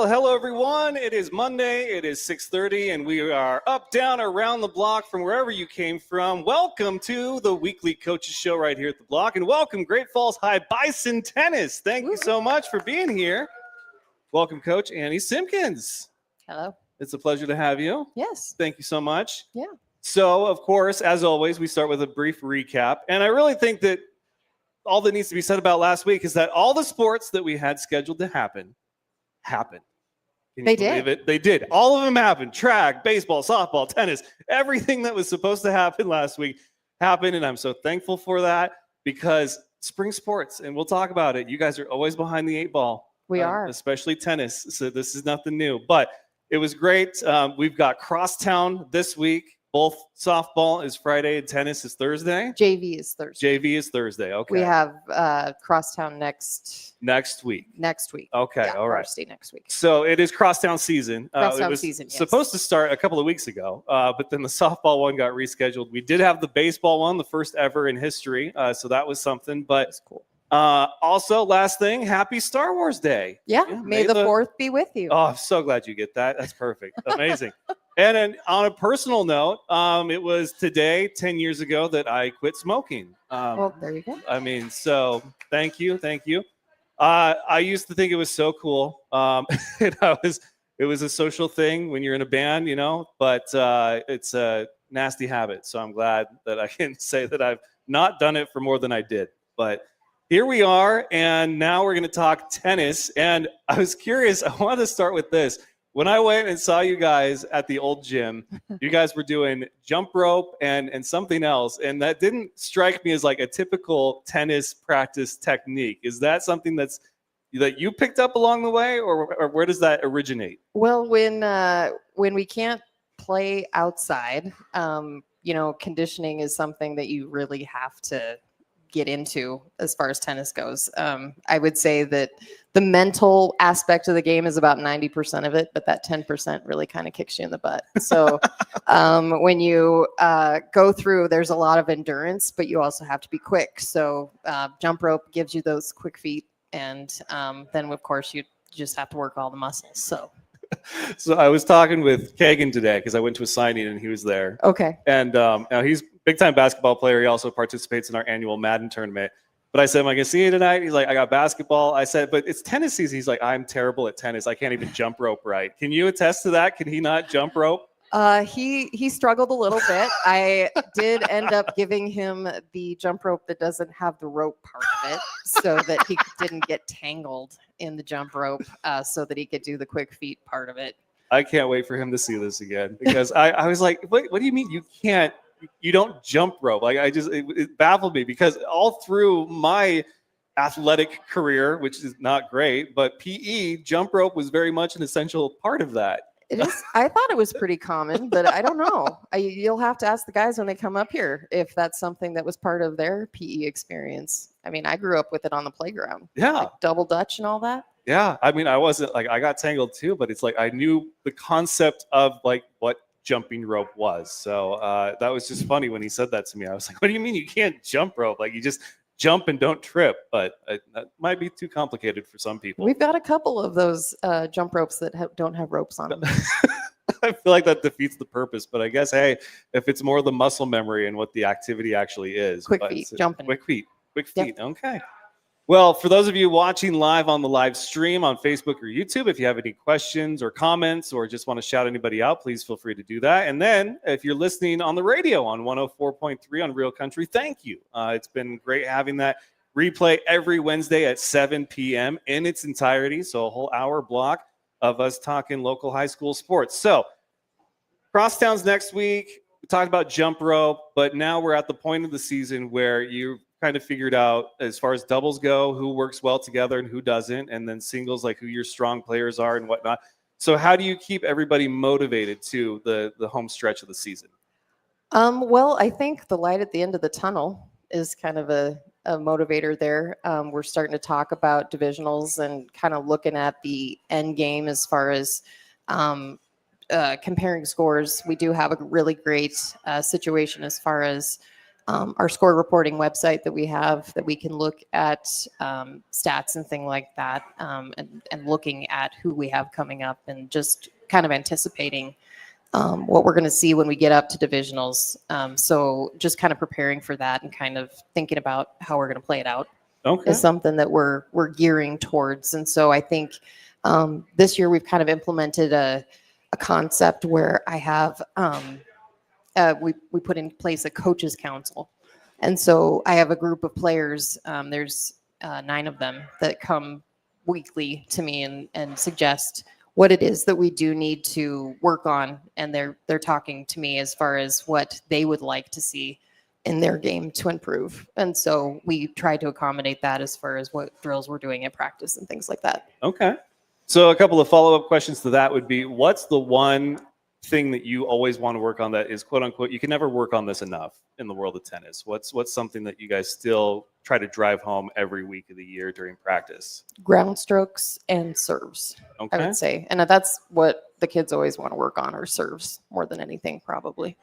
Well, hello everyone. It is Monday. It is 6:30, and we are up, down, around the block from wherever you came from. Welcome to the weekly coaches show right here at the block, and welcome Great Falls High Bison Tennis. Thank you so much for being here. Welcome, Coach Annie Simpkins. Hello. It's a pleasure to have you. Yes. Thank you so much. Yeah. So, of course, as always, we start with a brief recap, and I really think that all that needs to be said about last week is that all the sports that we had scheduled to happen happened. Can you believe it? They did. All of them happened. Track, baseball, softball, tennis, everything that was supposed to happen last week happened, and I'm so thankful for that because spring sports, and we'll talk about it. You guys are always behind the eight ball. We are. Especially tennis, so this is nothing new. But it was great. We've got Crosstown this week. Both softball is Friday and tennis is Thursday. JV is Thursday. JV is Thursday. Okay. We have Crosstown next week. Next week. Okay. Yeah, all right. Varsity next week. So it is Crosstown season. Crosstown it was season, yes. supposed to start a couple of weeks ago, but then the softball one got rescheduled. We did have the baseball one, the first ever in history. So that was something. But that's cool. Also, last thing, happy Star Wars Day. Yeah, may the 4th be with you. Oh, I'm so glad you get that. That's perfect. Amazing. And then on a personal note, it was today, 10 years ago, that I quit smoking. Well, there you go. I mean, so thank you. I used to think it was so cool. It was a social thing when you're in a band, you know, but it's a nasty habit. So I'm glad that I can say that I've not done it for more than I did. But here we are, and now we're going to talk tennis. And I was curious. I wanted to start with this. When I went and saw you guys at the old gym, you guys were doing jump rope and something else, and that didn't strike me as like a typical tennis practice technique. Is that something that you picked up along the way, or where does that originate? Well, when we can't play outside, conditioning is something that you really have to get into as far as tennis goes. I would say that the mental aspect of the game is about 90% of it, but that 10% really kind of kicks you in the butt. So when you go through, there's a lot of endurance, but you also have to be quick. So jump rope gives you those quick feet. And then, of course, you just have to work all the muscles. So I was talking with Kagan today because I went to a signing and he was there. Okay. And now he's a big-time basketball player. He also participates in our annual Madden tournament. But I said, am I going to see you tonight? He's like, I got basketball. I said, but it's tennis season. He's like, I'm terrible at tennis. I can't even jump rope right. Can you attest to that? Can he not jump rope? He struggled a little bit. I did end up giving him the jump rope that doesn't have the rope part of it so that he didn't get tangled in the jump rope so that he could do the quick feet part of it. I can't wait for him to see this again because I was like, what do you mean you don't jump rope? Like it baffled me because all through my athletic career, which is not great, but PE, jump rope was very much an essential part of that. It is. I thought it was pretty common, but I don't know. You'll have to ask the guys when they come up here if that's something that was part of their PE experience. I mean, I grew up with it on the playground. Yeah. Like double dutch and all that. Yeah. I mean, I wasn't like, I got tangled too, but it's like I knew the concept of like what jumping rope was. So that was just funny when he said that to me. I was like, what do you mean you can't jump rope? Like you just jump and don't trip, but that might be too complicated for some people. We've got a couple of those jump ropes that don't have ropes on them. I feel like that defeats the purpose, but I guess, hey, if it's more the muscle memory and what the activity actually is. Quick feet, jumping. Quick feet. Yep. Okay. Well, for those of you watching live on the live stream on Facebook or YouTube, if you have any questions or comments or just want to shout anybody out, please feel free to do that. And then if you're listening on the radio on 104.3 on Real Country, thank you. It's been great having that replay every Wednesday at 7 p.m. in its entirety. So a whole hour block of us talking local high school sports. So Crosstown's next week. We talked about jump rope, but now we're at the point of the season where you kind of figured out as far as doubles go, who works well together and who doesn't, and then singles, like who your strong players are and whatnot. So how do you keep everybody motivated to the home stretch of the season? Well, I think the light at the end of the tunnel is kind of a motivator there. We're starting to talk about divisionals and kind of looking at the end game as far as comparing scores. We do have a really great situation as far as our score reporting website that we have that we can look at stats and things like that, and looking at who we have coming up and just kind of anticipating what we're going to see when we get up to divisionals. So just kind of preparing for that and kind of thinking about how we're going to play it out is something that we're gearing towards. And so I think this year we've kind of implemented a concept where I have we put in place a coaches council. And so I have a group of players. There's 9 of them that come weekly to me and suggest what it is that we do need to work on. And they're talking to me as far as what they would like to see in their game to improve. And so we try to accommodate that as far as what drills we're doing at practice and things like that. Okay. So a couple of follow-up questions to that would be, what's the one thing that you always want to work on that is quote unquote, you can never work on this enough in the world of tennis? What's something that you guys still try to drive home every week of the year during practice? Ground strokes and serves, I would say. And that's what the kids always want to work on, are serves more than anything, probably.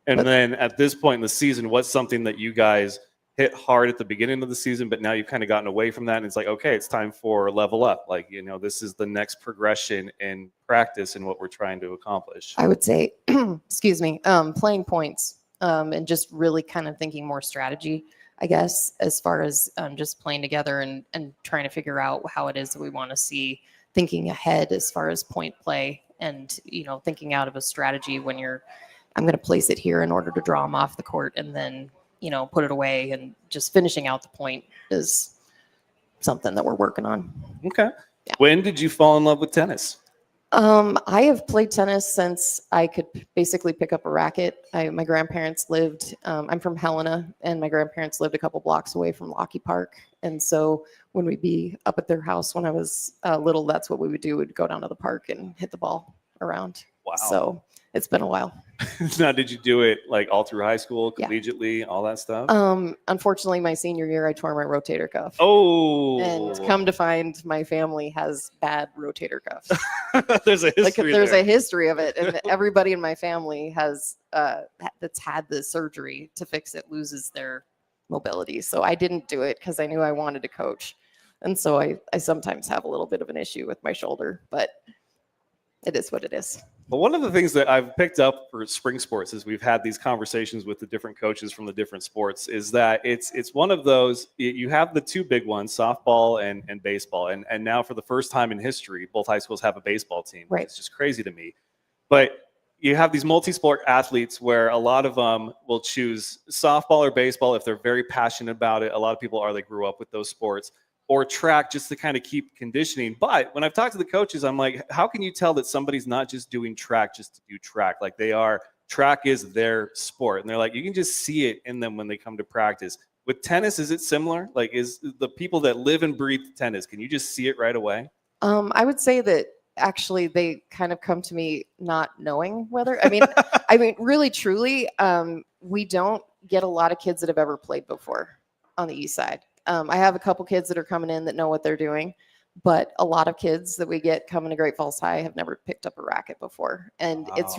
And then at this point in the season, what's something that you guys hit hard at the beginning of the season, but now you've kind of gotten away from that, and it's like, okay, it's time for level up. Like, this is the next progression in practice and what we're trying to accomplish. I would say, excuse me, playing points, and just really kind of thinking more strategy, I guess, as far as just playing together and trying to figure out how it is that we want to see, thinking ahead as far as point play and, thinking out of a strategy when I'm going to place it here in order to draw them off the court and then put it away, and just finishing out the point is something that we're working on. Okay. Yeah. When did you fall in love with tennis? I have played tennis since I could basically pick up a racket. My grandparents lived, I'm from Helena, and my grandparents lived a couple blocks away from Lockheed Park. And so when we'd be up at their house when I was little, that's what we would do. We'd go down to the park and hit the ball around. Wow. So it's been a while. Now, did you do it like all through high school, collegiately, all that stuff? Unfortunately, my senior year, I tore my rotator cuff. Oh. And come to find, my family has bad rotator cuffs. There's a history. There's a history of it, and everybody in my family has that's had the surgery to fix it loses their mobility. So I didn't do it because I knew I wanted to coach, and so I sometimes have a little bit of an issue with my shoulder, but it is what it is. Well, one of the things that I've picked up for spring sports as we've had these conversations with the different coaches from the different sports is that it's one of those, you have the 2 big ones, softball and baseball. And now for the first time in history, both high schools have a baseball team. Right. It's just crazy to me. But you have these multi-sport athletes where a lot of them will choose softball or baseball if they're very passionate about it. A lot of people they grew up with those sports. Or track just to kind of keep conditioning. But when I've talked to the coaches, I'm like, how can you tell that somebody's not just doing track just to do track? Like track is their sport. And they're like, you can just see it in them when they come to practice. With tennis, is it similar? Like, is the people that live and breathe tennis, can you just see it right away? I would say that actually they kind of come to me not knowing whether, really, truly, we don't get a lot of kids that have ever played before on the east side. I have a couple kids that are coming in that know what they're doing, but a lot of kids that we get coming to Great Falls High have never picked up a racket before. And Wow.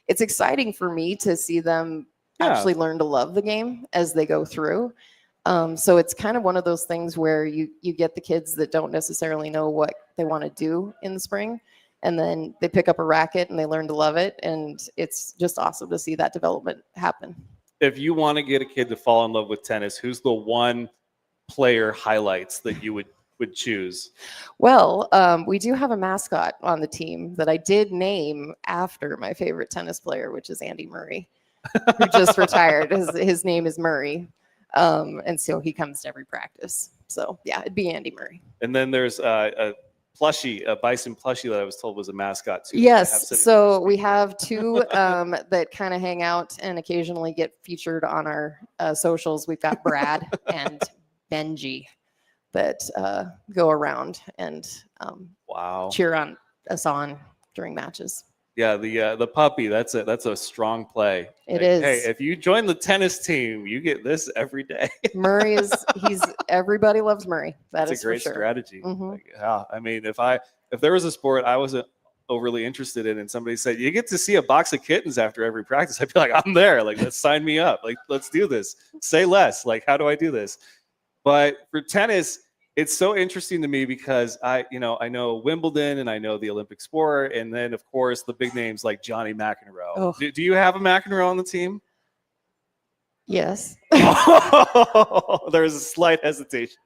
it's exciting for me to see them actually learn to love the game as they go through. So it's kind of one of those things where you get the kids that don't necessarily know what they want to do in the spring, and then they pick up a racket and they learn to love it. And it's just awesome to see that development happen. If you want to get a kid to fall in love with tennis, who's the one player highlights that you would choose? Well, we do have a mascot on the team that I did name after my favorite tennis player, which is Andy Murray, who just retired. His name is Murray. And so he comes to every practice. So yeah, it'd be Andy Murray. And then there's a bison plushie that I was told was a mascot too. Yes. So we have 2 that kind of hang out and occasionally get featured on our socials. We've got Brad and Benji that go around and cheer on us on during matches. Yeah, the puppy, that's a strong play. It is. Hey, if you join the tennis team, you get this every day. Murray everybody loves Murray. That's a great for sure. strategy. Mm-hmm. Like, yeah, I mean, if there was a sport I was overly interested in, and somebody said, you get to see a box of kittens after every practice, I'd be like, I'm there. Like, let's sign me up. Like, let's do this. Say less. Like, how do I do this? But for tennis, it's so interesting to me because I know Wimbledon and I know the Olympic sport. And then, of course, the big names like Johnny McEnroe. Oh. Do you have a McEnroe on the team? Yes. There's a slight hesitation.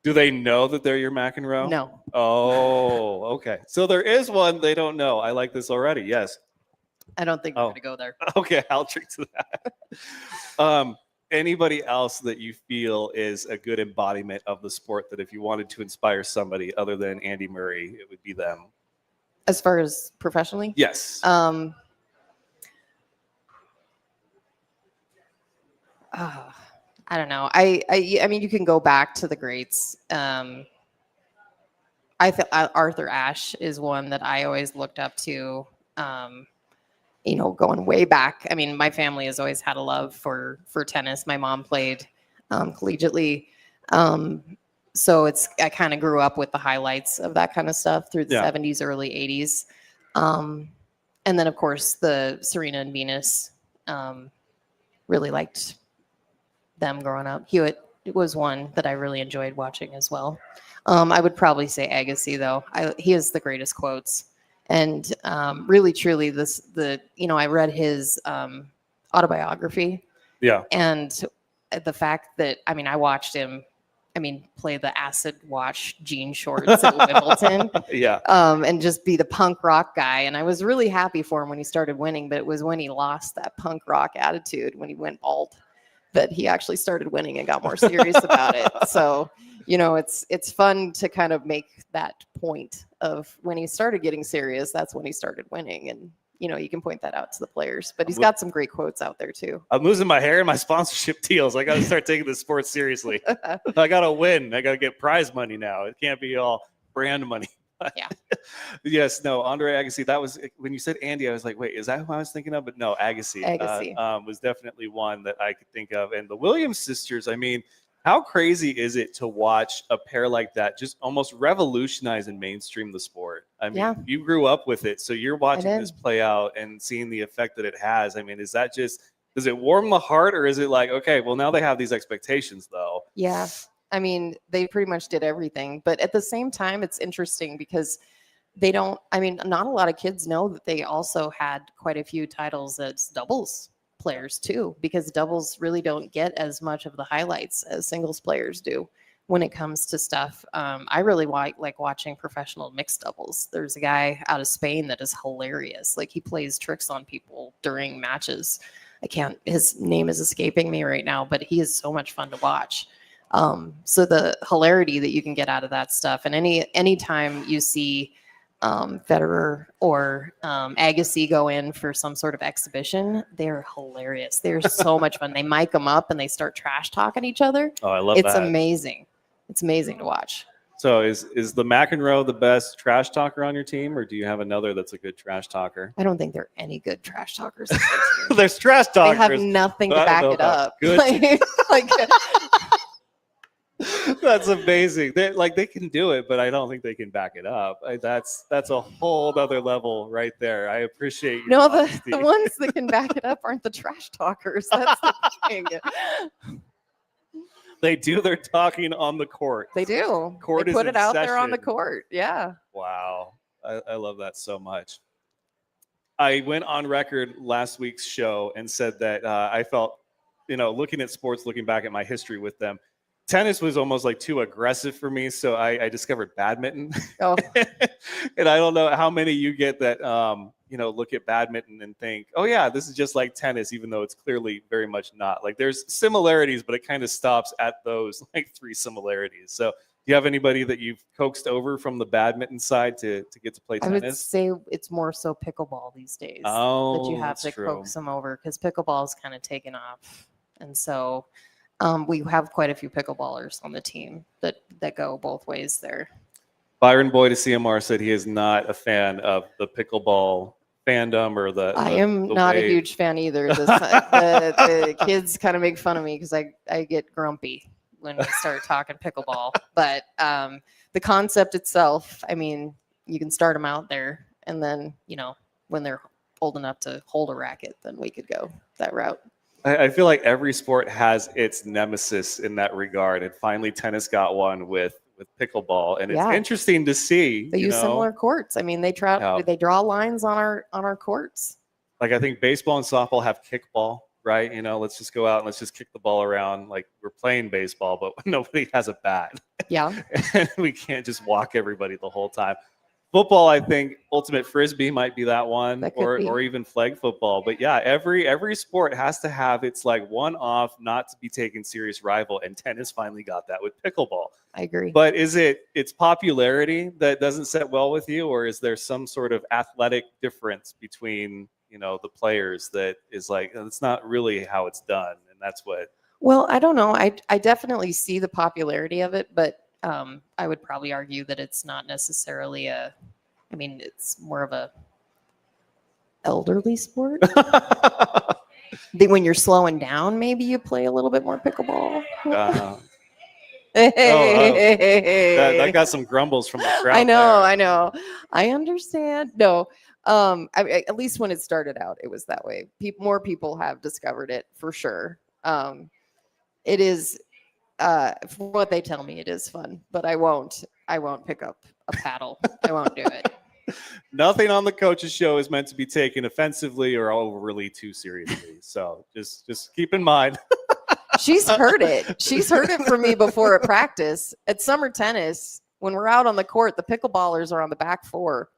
Do they know that they're your McEnroe? No. Oh, okay. So there is one they don't know. I like this already. Yes. I don't think we're going to go there. Okay, I'll drink to that. Anybody else that you feel is a good embodiment of the sport that if you wanted to inspire somebody other than Andy Murray, it would be them? As far as professionally? Yes. I don't know. I mean, you can go back to the greats. I think Arthur Ashe is one that I always looked up to. Going way back. I mean, my family has always had a love for tennis. My mom played collegiately, so I kind of grew up with the highlights of that kind of stuff through the 70s, early 80s, and then of course the Serena and Venus. Really liked them growing up. Hewitt was one that I really enjoyed watching as well. I would probably say Agassi though. He has the greatest quotes, and really truly I read his autobiography. Yeah. And the fact that I watched him play the acid wash jean shorts at Wimbledon. Yeah. And just be the punk rock guy. And I was really happy for him when he started winning, but it was when he lost that punk rock attitude, when he went bald, that he actually started winning and got more serious about it. So, it's fun to kind of make that point of when he started getting serious, that's when he started winning. And, you can point that out to the players, but he's got some great quotes out there too. I'm losing my hair and my sponsorship deals. I got to start taking this sport seriously. I got to win. I got to get prize money now. It can't be all brand money. Yeah. Yes. No, Andre Agassi. That was when you said Andy, I was like, wait, is that who I was thinking of? But no, Agassi. Was definitely one that I could think of. And the Williams sisters, I mean, how crazy is it to watch a pair like that just almost revolutionize and mainstream the sport? I mean, you grew up with it, so you're watching this play out and seeing the effect that it has. I mean, does it warm the heart, or is it like, okay, well, now they have these expectations, though? Yeah. I mean, they pretty much did everything. But at the same time, it's interesting because not a lot of kids know that they also had quite a few titles as doubles players too, because doubles really don't get as much of the highlights as singles players do when it comes to stuff. I really like watching professional mixed doubles. There's a guy out of Spain that is hilarious. Like, he plays tricks on people during matches. His name is escaping me right now, but he is so much fun to watch. So the hilarity that you can get out of that stuff, and any time you see Federer or Agassi go in for some sort of exhibition, they're hilarious. They're so much fun. They mic them up and they start trash talking each other. Oh, I love that. It's amazing. It's amazing to watch. So is the McEnroe the best trash talker on your team, or do you have another that's a good trash talker? I don't think there are any good trash talkers. There's trash talkers. They have nothing to back it up. Good. That's amazing. They can do it, but I don't think they can back it up. That's a whole other level right there. I appreciate you. No, the ones that can back it up aren't the trash talkers. That's the thing. They do their talking on the court. They do. Court they put it out session. there on the court. Yeah. Wow. I love that so much. I went on record last week's show and said that I felt, looking at sports, looking back at my history with them, tennis was almost like too aggressive for me. So I discovered badminton. Oh. And I don't know how many you get that, look at badminton and think, oh yeah, this is just like tennis, even though it's clearly very much not. Like, there's similarities, but it kind of stops at those like 3 similarities. So do you have anybody that you've coaxed over from the badminton side to get to play tennis? I would say it's more so pickleball these days. Oh, that you have to coax them over, because pickleball is kind of taken off. And so we have quite a few pickleballers on the team that go both ways there. Byron Boyd of CMR said he is not a fan of the pickleball fandom or the. I am not a huge fan either. The kids kind of make fun of me because I get grumpy when we start talking pickleball. But the concept itself, I mean, you can start them out there, and then when they're old enough to hold a racket, then we could go that route. I feel like every sport has its nemesis in that regard, and finally tennis got one with pickleball, and it's interesting to see. They use similar courts. I mean, they draw lines on our courts. Like I think baseball and softball have kickball, right? Let's just go out and let's just kick the ball around like we're playing baseball, but nobody has a bat. Yeah, and we can't just walk everybody the whole time. Football, I think ultimate frisbee might be that one, or even flag football. But yeah, every sport has to have its like one-off, not to be taken serious rival, and tennis finally got that with pickleball. I agree. But is it its popularity that doesn't set well with you, or is there some sort of athletic difference between the players that is like it's not really how it's done, and that's what? Well, I don't know. I definitely see the popularity of it, but I would probably argue that it's not necessarily it's more of a elderly sport. When you're slowing down, maybe you play a little bit more pickleball. That got some grumbles from the crowd. I know. I understand. No, at least when it started out, it was that way. More people have discovered it for sure. It is. From what they tell me, it is fun, but I won't pick up a paddle. I won't do it. Nothing on the coach's show is meant to be taken offensively or overly too seriously. So just keep in mind. She's heard it. She's heard it from me before at practice. At summer tennis, when we're out on the court, the pickleballers are on the back four.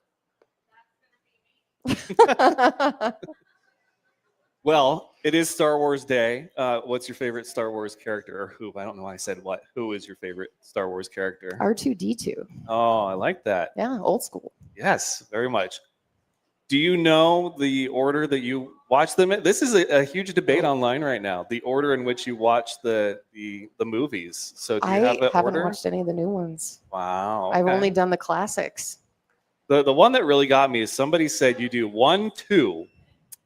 Well, it is Star Wars Day. What's your favorite Star Wars character, or who? I don't know why I said what. Who is your favorite Star Wars character? R2-D2. Oh, I like that. Yeah, old school. Yes, very much. Do you know the order that you watch them in? This is a huge debate online right now. The order in which you watch the movies. So do you have an order? I haven't watched any of the new ones. Wow. Okay. I've only done the classics. The one that really got me is somebody said you do 1, 2,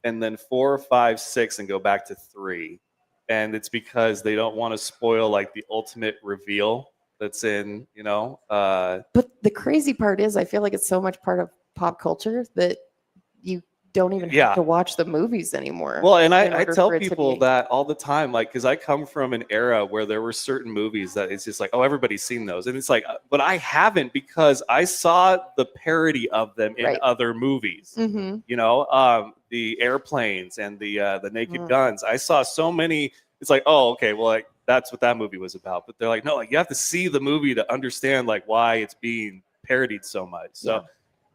and then 4, 5, 6, and go back to 3. And it's because they don't want to spoil like the ultimate reveal that's in, But the crazy part is I feel like it's so much part of pop culture that you don't even have to watch the movies anymore. Well, and I tell people that all the time, like, because I come from an era where there were certain movies that it's just like, oh, everybody's seen those. And it's like, but I haven't, because I saw the parody of them in other movies, the airplanes and the Naked Guns. I saw so many. It's like, oh, okay, well, like, that's what that movie was about. But they're like, no, like, you have to see the movie to understand like why it's being parodied so much. So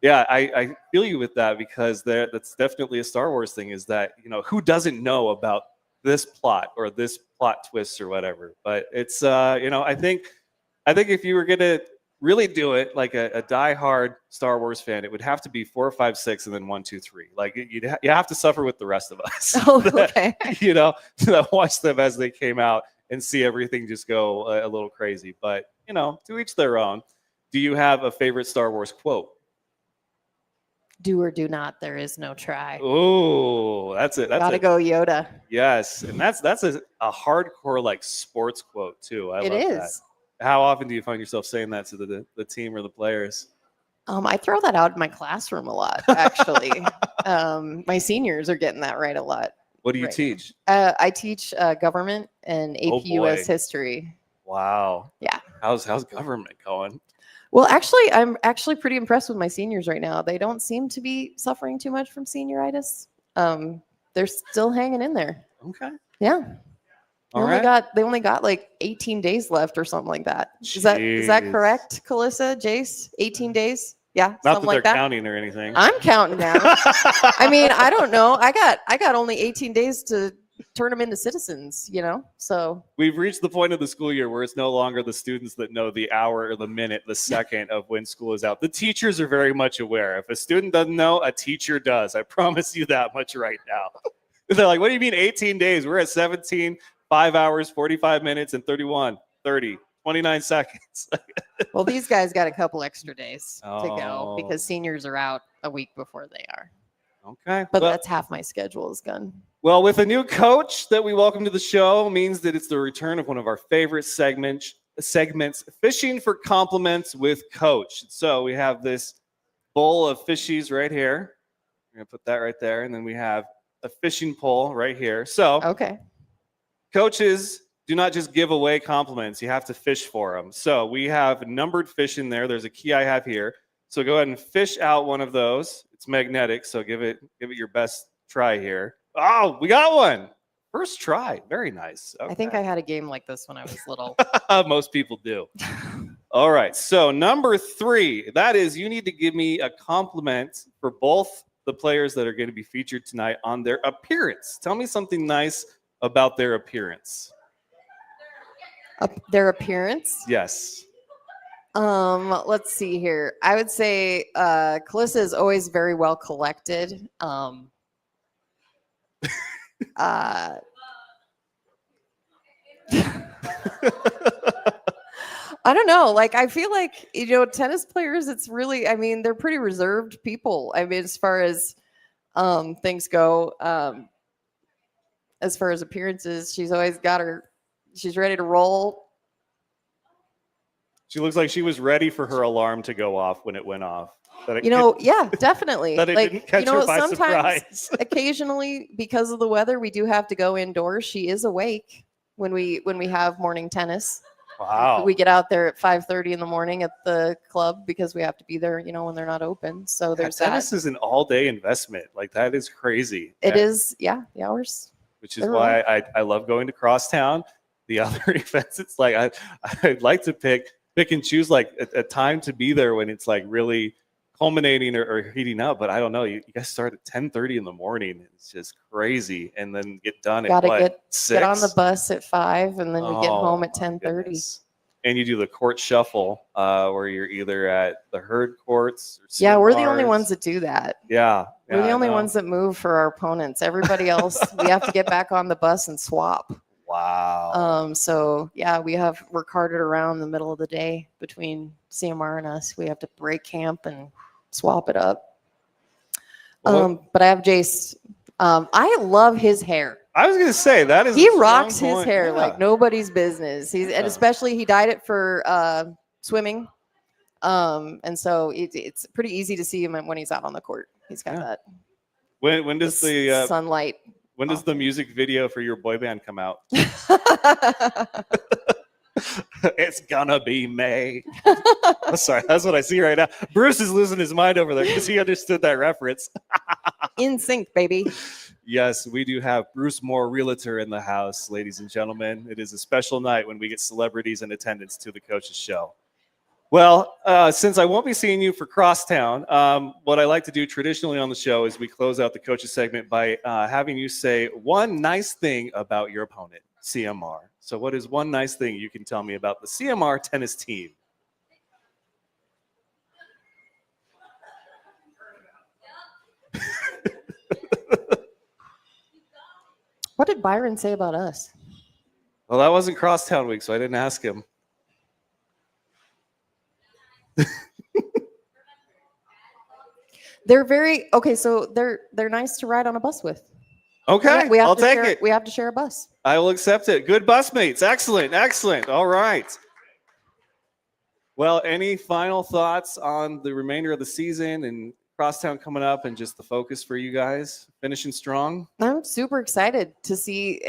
yeah, I feel you with that, because that's definitely a Star Wars thing, is that, who doesn't know about this plot or this plot twist or whatever. But it's, I think if you were going to really do it like a diehard Star Wars fan, it would have to be 4, 5, 6, and then 1, 2, 3. Like you have to suffer with the rest of us. Oh, okay. That watch them as they came out and see everything just go a little crazy. But, to each their own. Do you have a favorite Star Wars quote? Do or do not, there is no try. Oh, that's it. Gotta go Yoda. Yes, and that's a hardcore like sports quote too. I love that. How often do you find yourself saying that to the team or the players? I throw that out in my classroom a lot, actually. My seniors are getting that right a lot. What do you teach? I teach government and AP US history. Wow. Yeah. How's government going? Well, actually, I'm pretty impressed with my seniors right now. They don't seem to be suffering too much from senioritis. They're still hanging in there. Okay. Yeah. They only got like 18 days left or something like that. Is that correct, Calissa, Jace? 18 days? Yeah. Not that they're counting or anything. I'm counting down. I mean, I don't know. I got only 18 days to turn them into citizens, so we've reached the point of the school year where it's no longer the students that know the hour or the minute, the second of when school is out. The teachers are very much aware. If a student doesn't know, a teacher does. I promise you that much right now. They're like, what do you mean 18 days? We're at 17, 5 hours, 45 minutes, and 31, 30, 29 seconds. Well, these guys got a couple extra days to go because seniors are out a week before they are. Okay. But that's half my schedule is gone. Well, with a new coach that we welcome to the show means that it's the return of one of our favorite segments, Fishing for Compliments with Coach. So we have this bowl of fishies right here. We're going to put that right there. And then we have a fishing pole right here. So Okay. coaches do not just give away compliments. You have to fish for them. So we have numbered fish in there. There's a key I have here. So go ahead and fish out one of those. It's magnetic, so give it your best try here. Oh, we got one. First try. Very nice. Okay. I think I had a game like this when I was little. Most people do. All right. So number 3, that is you need to give me a compliment for both the players that are going to be featured tonight on their appearance. Tell me something nice about their appearance. Their appearance? Yes. Let's see here. I would say Calissa is always very well collected. I don't know. Like, I feel like, tennis players, it's really, I mean, they're pretty reserved people. I mean, as far as things go, as far as appearances, she's always got she's ready to roll. She looks like she was ready for her alarm to go off when it went off. Yeah, definitely. That it didn't catch her by surprise. Occasionally, because of the weather, we do have to go indoors. She is awake when we have morning tennis. Wow. We get out there at 5:30 in the morning at the club because we have to be there, when they're not open. So there's tennis is an all-day investment. Like, that is crazy. It is, yeah, the hours. Which is why I love going to Crosstown. The other events, it's like I'd like to pick and choose like a time to be there when it's like really culminating or heating up. But I don't know. You guys start at 10:30 in the morning. It's just crazy, and then get done at what, 6? Get on the bus at 5, and then we get home at 10:30. And you do the court shuffle, where you're either at the herd courts. Or yeah, we're the only ones that do that. Yeah, we're the only ones that move for our opponents. Everybody else, we have to get back on the bus and swap. Wow. So yeah, we're carted around the middle of the day between CMR and us. We have to break camp and swap it up. But I have Jace. I love his hair. I was gonna say that is he rocks his hair like nobody's business. And especially he dyed it for swimming. And so it's pretty easy to see him when he's out on the court. He's got that. When does the sunlight? When does the music video for your boy band come out? It's gonna be May. Oh, sorry, that's what I see right now. Bruce is losing his mind over there because he understood that reference. In sync, baby. Yes, we do have Bruce Moore, realtor, in the house, ladies and gentlemen. It is a special night when we get celebrities in attendance to the coach's show. Well, since I won't be seeing you for Crosstown, what I like to do traditionally on the show is we close out the coaches segment by having you say one nice thing about your opponent, CMR. So what is one nice thing you can tell me about the CMR tennis team? What did Byron say about us? Well, that wasn't Crosstown week, so I didn't ask him. They're very so they're nice to ride on a bus with. Okay, I'll take it. We have to share a bus. I will accept it. Good bus mates. Excellent, excellent. All right. Well, any final thoughts on the remainder of the season and Crosstown coming up and just the focus for you guys finishing strong? I'm super excited to see,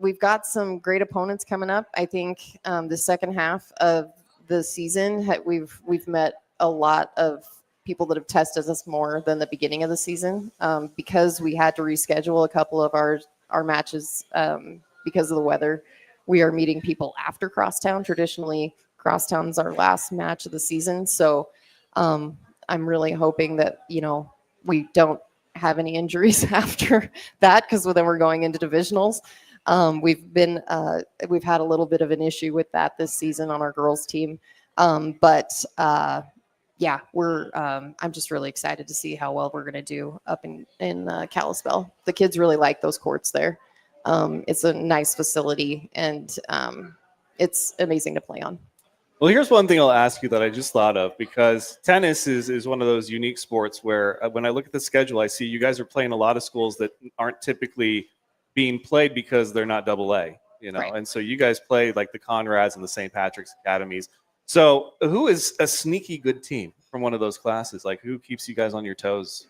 we've got some great opponents coming up. I think the second half of the season, we've met a lot of people that have tested us more than the beginning of the season because we had to reschedule a couple of our matches because of the weather. We are meeting people after Crosstown. Traditionally, Crosstown's our last match of the season. So I'm really hoping that, we don't have any injuries after that because then we're going into divisionals. We've had a little bit of an issue with that this season on our girls team. Yeah, I'm just really excited to see how well we're going to do up in Kalispell. The kids really like those courts there. It's a nice facility, and it's amazing to play on. Well, here's one thing I'll ask you that I just thought of, because tennis is one of those unique sports where when I look at the schedule, I see you guys are playing a lot of schools that aren't typically being played because they're not AA, Right. And so you guys play like the Conrads and the St. Patrick's Academies. So who is a sneaky good team from one of those classes? Like, who keeps you guys on your toes?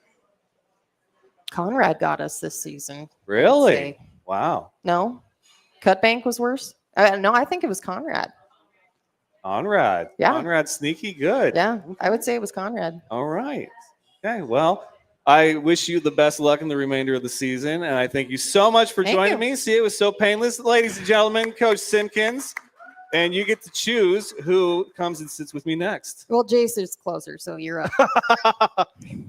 Conrad got us this season. I would Really? say. Wow. No, Cutbank was worse. No, I think it was Conrad. Conrad. Yeah. Conrad, sneaky good. Yeah, I would say it was Conrad. All right. Okay. Well, I wish you the best luck in the remainder of the season, and I thank you so much for Thank joining you. me. See, it was so painless, ladies and gentlemen. Coach Simpkins, and you get to choose who comes and sits with me next. Well, Jace is closer, so you're up.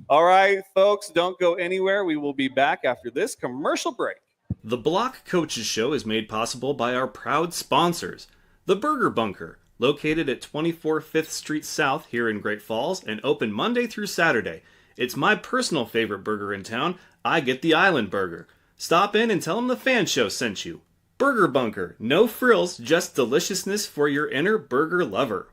All right, folks, don't go anywhere. We will be back after this commercial break. The Block Coaches Show is made possible by our proud sponsors, the Burger Bunker, located at 24 5th Street South here in Great Falls and open Monday through Saturday. It's my personal favorite burger in town. I get the Island Burger. Stop in and tell them the Fan Show sent you. Burger Bunker, no frills, just deliciousness for your inner burger lover.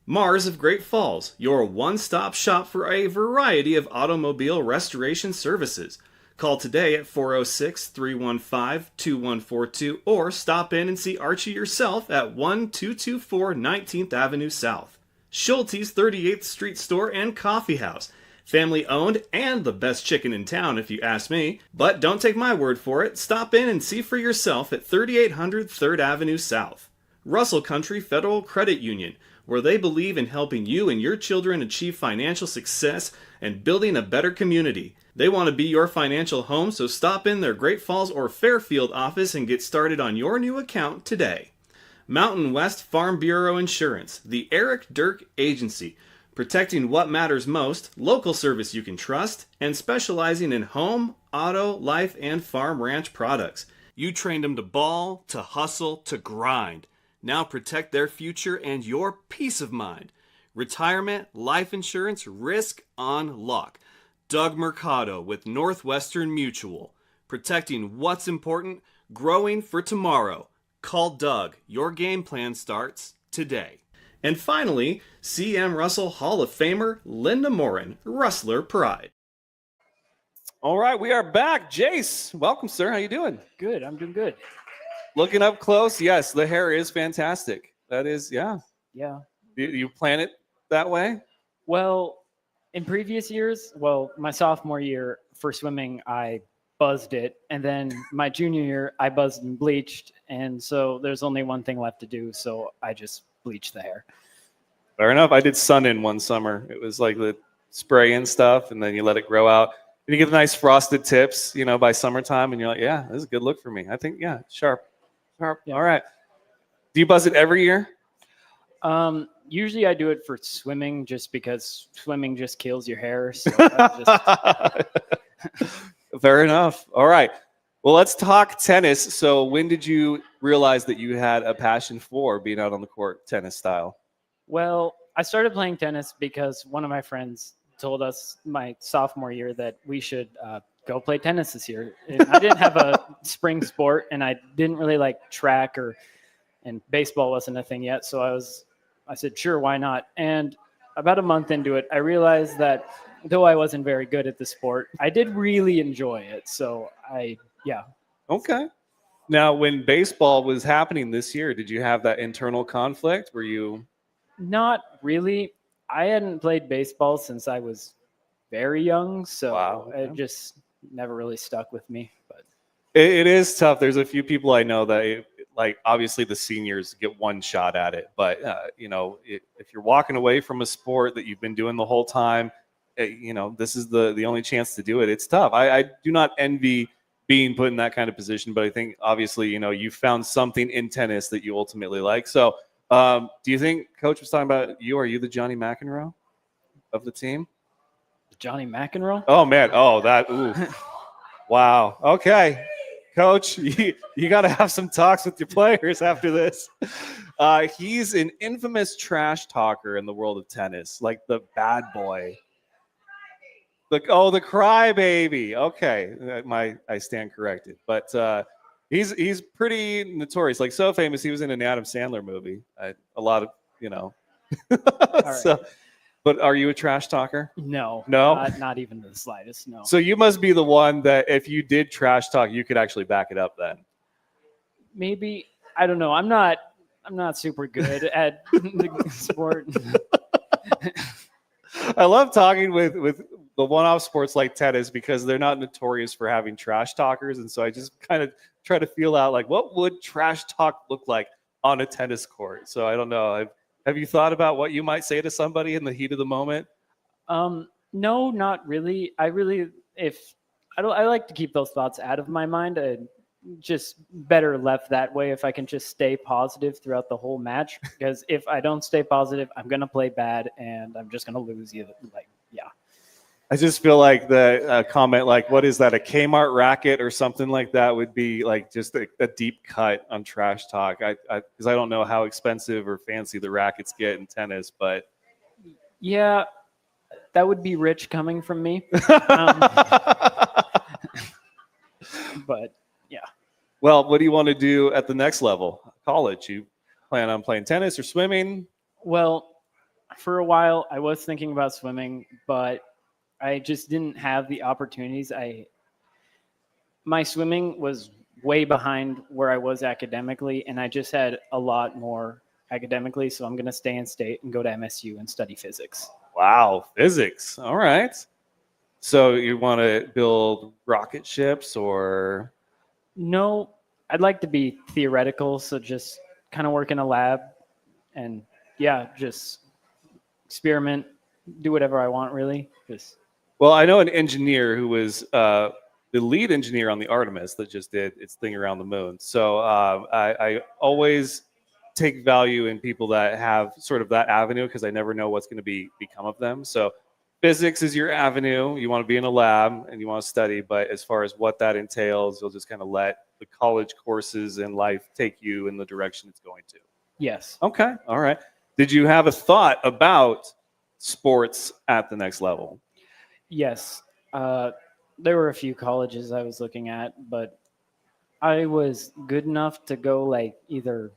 Mars of Great Falls, your one-stop shop for a variety of automobile restoration services. Call today at 406-315-2142 or stop in and see Archie yourself at 1224 19th Avenue South. Schulte's 38th Street Store and Coffee House. Family owned and the best chicken in town if you ask me. But don't take my word for it. Stop in and see for yourself at 3800 3rd Avenue South. Russell Country Federal Credit Union, where they believe in helping you and your children achieve financial success and building a better community. They want to be your financial home, so stop in their Great Falls or Fairfield office and get started on your new account today. Mountain West Farm Bureau Insurance, the Eric Dirk Agency, protecting what matters most, local service you can trust, and specializing in home, auto, life, and farm ranch products. You trained them to ball, to hustle, to grind. Now protect their future and your peace of mind. Retirement, life insurance, risk on lock. Doug Mercado with Northwestern Mutual. Protecting what's important, growing for tomorrow. Call Doug. Your game plan starts today. And finally, C.M. Russell Hall of Famer Linda Morin, Rustler Pride. All right, we are back. Jace, welcome, sir. How you doing? Good. I'm doing good. Looking up close, yes, the hair is fantastic. That is, yeah. Yeah. You plan it that way? Well, in previous years, my sophomore year for swimming, I buzzed it. And then my junior year, I buzzed and bleached. And so there's only one thing left to do. So I just bleached the hair. Fair enough. I did sun in one summer. It was like the spray and stuff, and then you let it grow out. And you get the nice frosted tips, by summertime, and you're like, yeah, this is a good look for me. I think, yeah, sharp. Yeah. All right. Do you buzz it every year? Usually I do it for swimming just because swimming just kills your hair. So I just... Fair enough. All right. Well, let's talk tennis. So when did you realize that you had a passion for being out on the court tennis style? Well, I started playing tennis because one of my friends told us my sophomore year that we should go play tennis this year. And I didn't have a spring sport, and I didn't really like track and baseball wasn't a thing yet. So I said, sure, why not? And about a month into it, I realized that though I wasn't very good at the sport, I did really enjoy it. So yeah. Okay. Now, when baseball was happening this year, did you have that internal conflict? Were you? Not really. I hadn't played baseball since I was very young, so Wow. It just never really stuck with me. But It is tough. There's a few people I know that, obviously the seniors get one shot at it. But, if you're walking away from a sport that you've been doing the whole time, this is the only chance to do it. It's tough. I do not envy being put in that kind of position, but I think obviously, you found something in tennis that you ultimately like. So, do you think Coach was talking about you? Are you the Johnny McEnroe of the team? Johnny McEnroe? Oh, man. Oh, that. Ooh. Wow. Okay. Coach, you got to have some talks with your players after this. He's an infamous trash talker in the world of tennis, like the bad boy. The crybaby. Okay. I stand corrected. But he's pretty notorious, like so famous. He was in an Adam Sandler movie. A lot of, Right. So, but are you a trash talker? No. No? Not even the slightest, no. So you must be the one that if you did trash talk, you could actually back it up then. Maybe, I don't know. I'm not super good at the sport. I love talking with the one-off sports like tennis because they're not notorious for having trash talkers, and so I just kind of try to feel out like what would trash talk look like on a tennis court. So I don't know. Have you thought about what you might say to somebody in the heat of the moment? No, not really. I really, if I like to keep those thoughts out of my mind. Just better left that way if I can just stay positive throughout the whole match. Because if I don't stay positive, I'm gonna play bad and I'm just gonna lose you. Like, yeah. I just feel like the comment, like, what is that, a Kmart racket or something like that, would be like just a deep cut on trash talk. Because I don't know how expensive or fancy the rackets get in tennis, but Yeah, that would be rich coming from me. But yeah. Well, what do you want to do at the next level? College? You plan on playing tennis or swimming? Well, for a while I was thinking about swimming, but I just didn't have the opportunities. My swimming was way behind where I was academically, and I just had a lot more academically. So I'm going to stay in state and go to MSU and study physics. Wow, physics. All right. So you want to build rocket ships or? No, I'd like to be theoretical. So just kind of work in a lab and yeah, just experiment, do whatever I want, really. Just Well, I know an engineer who was the lead engineer on the Artemis that just did its thing around the moon. So I always take value in people that have sort of that avenue because I never know what's going to become of them. So physics is your avenue. You want to be in a lab and you want to study, but as far as what that entails, you'll just kind of let the college courses and life take you in the direction it's going to. yes. Okay. All right. Did you have a thought about sports at the next level? Yes. There were a few colleges I was looking at, but I was good enough to go like either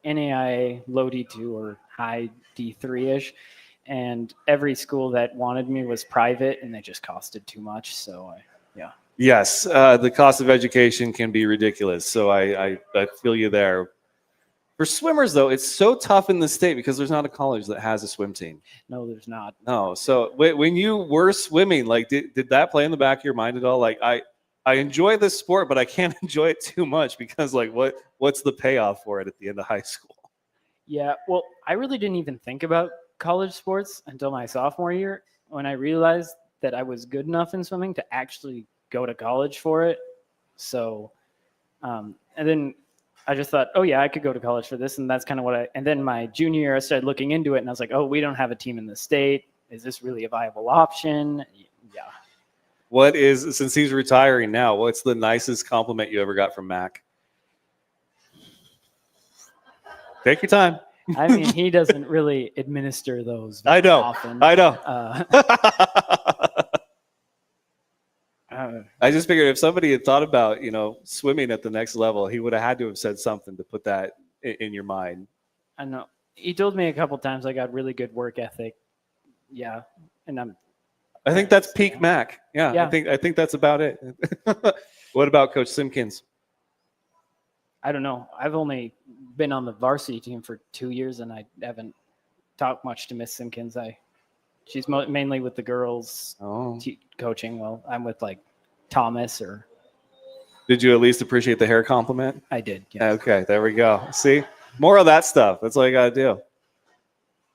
NAIA, low D2 or high D3 ish. And every school that wanted me was private and they just costed too much. So, yeah. Yes, the cost of education can be ridiculous. So I feel you there. For swimmers, though, it's so tough in the state because there's not a college that has a swim team. No, there's not. No. So when you were swimming, like, did that play in the back of your mind at all? Like, I enjoy this sport, but I can't enjoy it too much because, like, what's the payoff for it at the end of high school? Yeah. Well, I really didn't even think about college sports until my sophomore year when I realized that I was good enough in swimming to actually go to college for it. So, and then I just thought, oh yeah, I could go to college for this, and that's kind of what and then my junior year, I started looking into it, and I was like, oh, we don't have a team in the state. Is this really a viable option? Yeah. What is, since he's retiring now, what's the nicest compliment you ever got from Mac? Take your time. I mean, he doesn't really administer those I know. often. I know. Uh, I just figured if somebody had thought about, swimming at the next level, he would have had to have said something to put that in your mind. I know. He told me a couple times I got really good work ethic. Yeah. And I think that's peak Mac. Yeah. Yeah. I think that's about it. What about Coach Simpkins? I don't know. I've only been on the varsity team for 2 years, and I haven't talked much to Miss Simpkins. She's mainly with the girls coaching. Well, I'm with like Thomas or. Did you at least appreciate the hair compliment? I did. Yes. Okay, there we go. See, more of that stuff. That's all you got to do.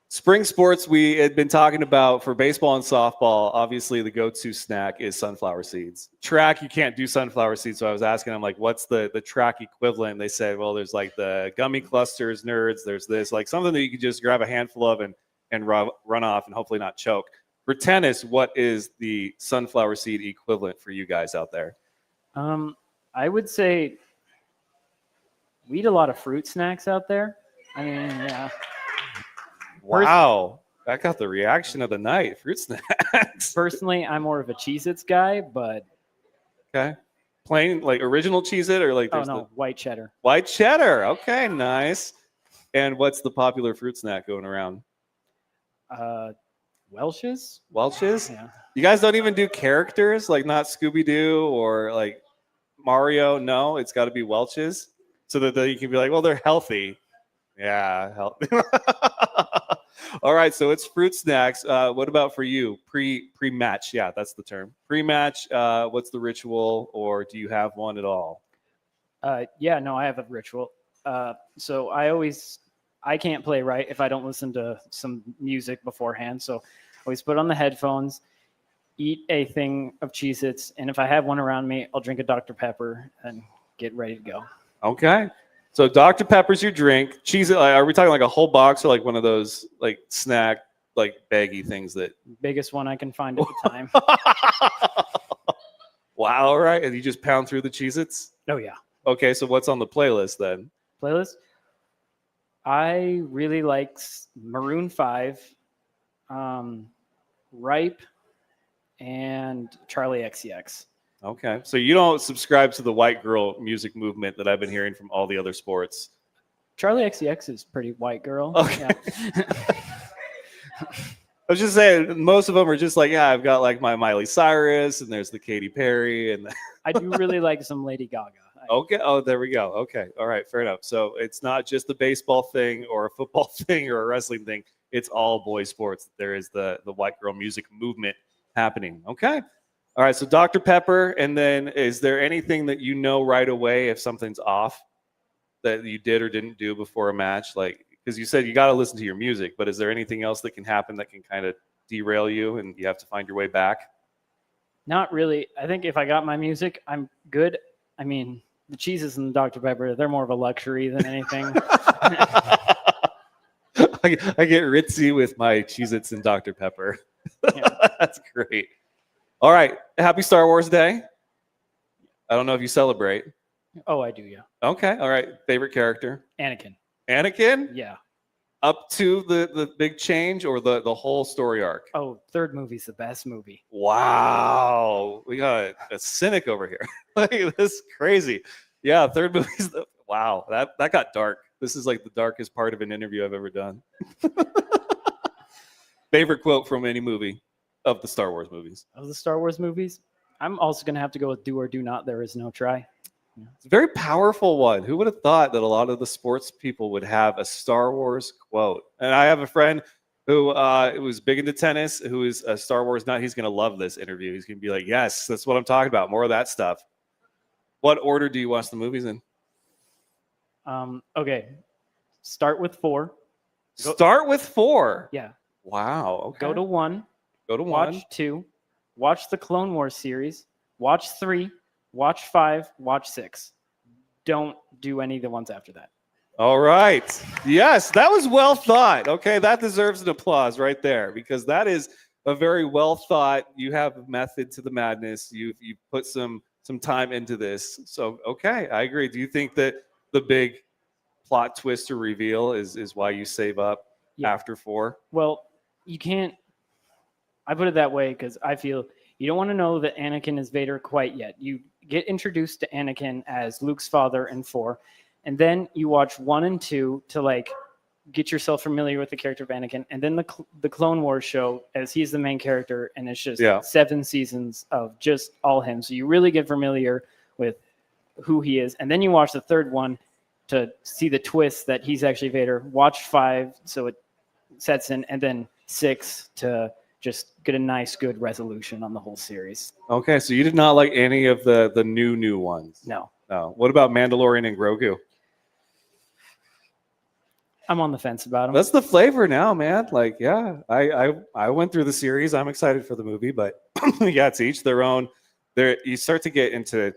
Spring sports we had been talking about for baseball and softball. Obviously, the go-to snack is sunflower seeds. Track, you can't do sunflower seeds. So I was asking them, like, what's the track equivalent? They said, well, there's like the gummy clusters, nerds. There's this, like something that you can just grab a handful of and run off and hopefully not choke. For tennis, what is the sunflower seed equivalent for you guys out there? I would say we eat a lot of fruit snacks out there. I mean, yeah. Wow, that got the reaction of the night. Fruit snacks. Personally, I'm more of a Cheez-Its guy, but okay, plain like original Cheez-It or like there's white cheddar. White cheddar. Okay, nice. And what's the popular fruit snack going around? Welch's. Welch's? Yeah. You guys don't even do characters, like not Scooby-Doo or like Mario? No, it's got to be Welch's so that you can be like, well, they're healthy. Yeah, healthy. All right, so it's fruit snacks. What about for you? Pre-match, yeah, that's the term. Pre-match. What's the ritual, or do you have one at all? Yeah, no, I have a ritual. So I can't play right if I don't listen to some music beforehand. So I always put on the headphones, eat a thing of Cheez-Its, and if I have one around me, I'll drink a Dr. Pepper and get ready to go. Okay. So Dr. Pepper's your drink. Cheese it. Are we talking like a whole box or like one of those like snack like baggy things that? Biggest one I can find at the time. Wow. All right. And you just pound through the Cheez-Its? Oh yeah. Okay. So what's on the playlist then? Playlist. I really like Maroon 5, Ripe, and Charlie XCX. Okay. So you don't subscribe to the white girl music movement that I've been hearing from all the other sports. Charlie XCX is pretty white girl. Okay. Yeah. I was just saying, most of them are just like, yeah, I've got like my Miley Cyrus, and there's the Katy Perry, and I do really like some Lady Gaga. okay. Oh, there we go. Okay. All right. Fair enough. So it's not just the baseball thing or a football thing or a wrestling thing. It's all boys sports. There is the white girl music movement happening. Okay. All right. So Dr. Pepper. And then is there anything that you know right away if something's off that you did or didn't do before a match? Like, because you said you got to listen to your music, but is there anything else that can happen that can kind of derail you and you have to find your way back? Not really. I think if I got my music, I'm good. I mean, the cheeses and the Dr. Pepper, they're more of a luxury than anything. I get ritzy with my Cheez-Its and Dr. Pepper. Yeah. That's great. All right. Happy Star Wars Day. I don't know if you celebrate. Oh, I do, yeah. Okay. All right. Favorite character? Anakin. Anakin? Yeah. Up to the big change or the whole story arc? Oh, third movie's the best movie. Wow. We got a cynic over here. Like, this is crazy. Yeah, third movie's wow. That got dark. This is like the darkest part of an interview I've ever done. Favorite quote from any movie of the Star Wars movies? Of the Star Wars movies, I'm also going to have to go with do or do not. There is no try. It's a very powerful one. Who would have thought that a lot of the sports people would have a Star Wars quote? And I have a friend who was big into tennis, who is a Star Wars nut. He's going to love this interview. He's going to be like, yes, that's what I'm talking about. More of that stuff. What order do you watch the movies in? Okay. Start with 4. Start with 4. Yeah. Wow. Okay. Go to 1. Go to 1. Watch 2. Watch the Clone Wars series. Watch 3. Watch 5. Watch 6. Don't do any of the ones after that. All right. Yes, that was well thought. Okay, that deserves an applause right there because that is a very well thought. You have a method to the madness. You put some time into this. So, okay, I agree. Do you think that the big plot twist or reveal is why you save up after 4? Well, you can't. I put it that way because I feel you don't want to know that Anakin is Vader quite yet. You get introduced to Anakin as Luke's father in 4, and then you watch 1 and 2 to like get yourself familiar with the character of Anakin, and then the Clone Wars show as he's the main character, and it's just 7 seasons of just all him. So you really get familiar with who he is, and then you watch the third one to see the twist that he's actually Vader. Watch 5 so it sets in, and then 6 to just get a nice, good resolution on the whole series. Okay, so you did not like any of the new ones? No. No. What about Mandalorian and Grogu? I'm on the fence about them. That's the flavor now, man. Like, yeah, I went through the series. I'm excited for the movie, but yeah, it's each their own. There, you start to get into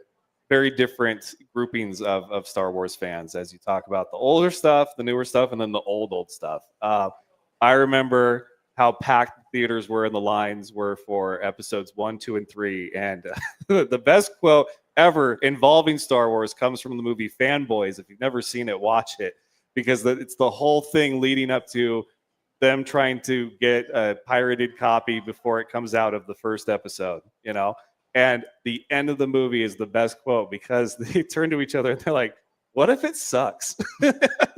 very different groupings of Star Wars fans as you talk about the older stuff, the newer stuff, and then the old stuff. I remember how packed theaters were and the lines were for episodes 1, 2, and 3. And the best quote ever involving Star Wars comes from the movie Fanboys. If you've never seen it, watch it because it's the whole thing leading up to them trying to get a pirated copy before it comes out of the first episode, you know? And the end of the movie is the best quote because they turn to each other and they're like, what if it sucks?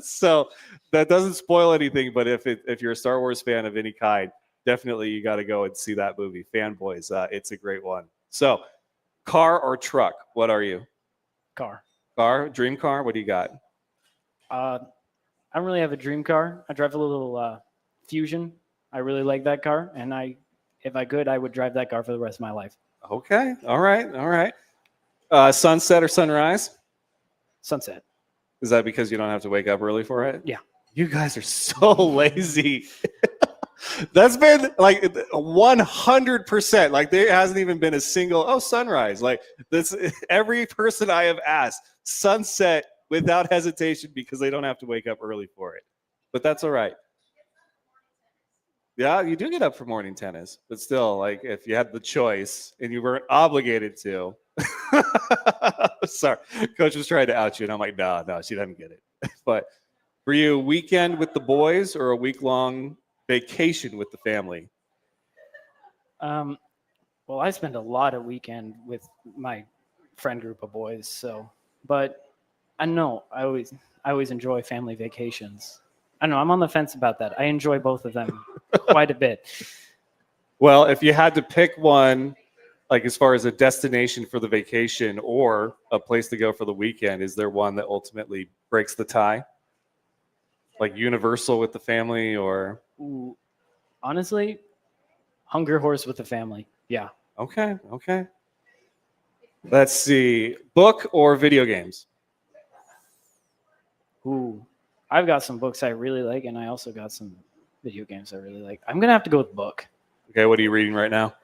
So that doesn't spoil anything, but if you're a Star Wars fan of any kind, definitely you got to go and see that movie, Fanboys. It's a great one. So car or truck, what are you? Car. Car, dream car, what do you got? I don't really have a dream car. I drive a little Fusion. I really like that car, and if I could, I would drive that car for the rest of my life. Okay. All right. Sunset or sunrise? Sunset. Is that because you don't have to wake up early for it? Yeah. You guys are so lazy. That's been like 100%. Like there hasn't even been a single sunrise. Like this, every person I have asked, sunset without hesitation because they don't have to wake up early for it. But that's all right. Yeah, you do get up for morning tennis, but still, like if you had the choice and you weren't obligated to. Sorry, coach was trying to out you, and I'm like, no, she doesn't get it. But for you, weekend with the boys or a week-long vacation with the family? Well, I spend a lot of weekend with my friend group of boys. But I know I always enjoy family vacations. I don't know. I'm on the fence about that. I enjoy both of them quite a bit. Well, if you had to pick one, like as far as a destination for the vacation or a place to go for the weekend, is there one that ultimately breaks the tie? Like universal with the family or? Ooh, honestly, Hunger Horse with the family. Yeah. Okay. Let's see. Book or video games? Ooh, I've got some books I really like, and I also got some video games I really like. I'm gonna have to go with book. Okay, what are you reading right now?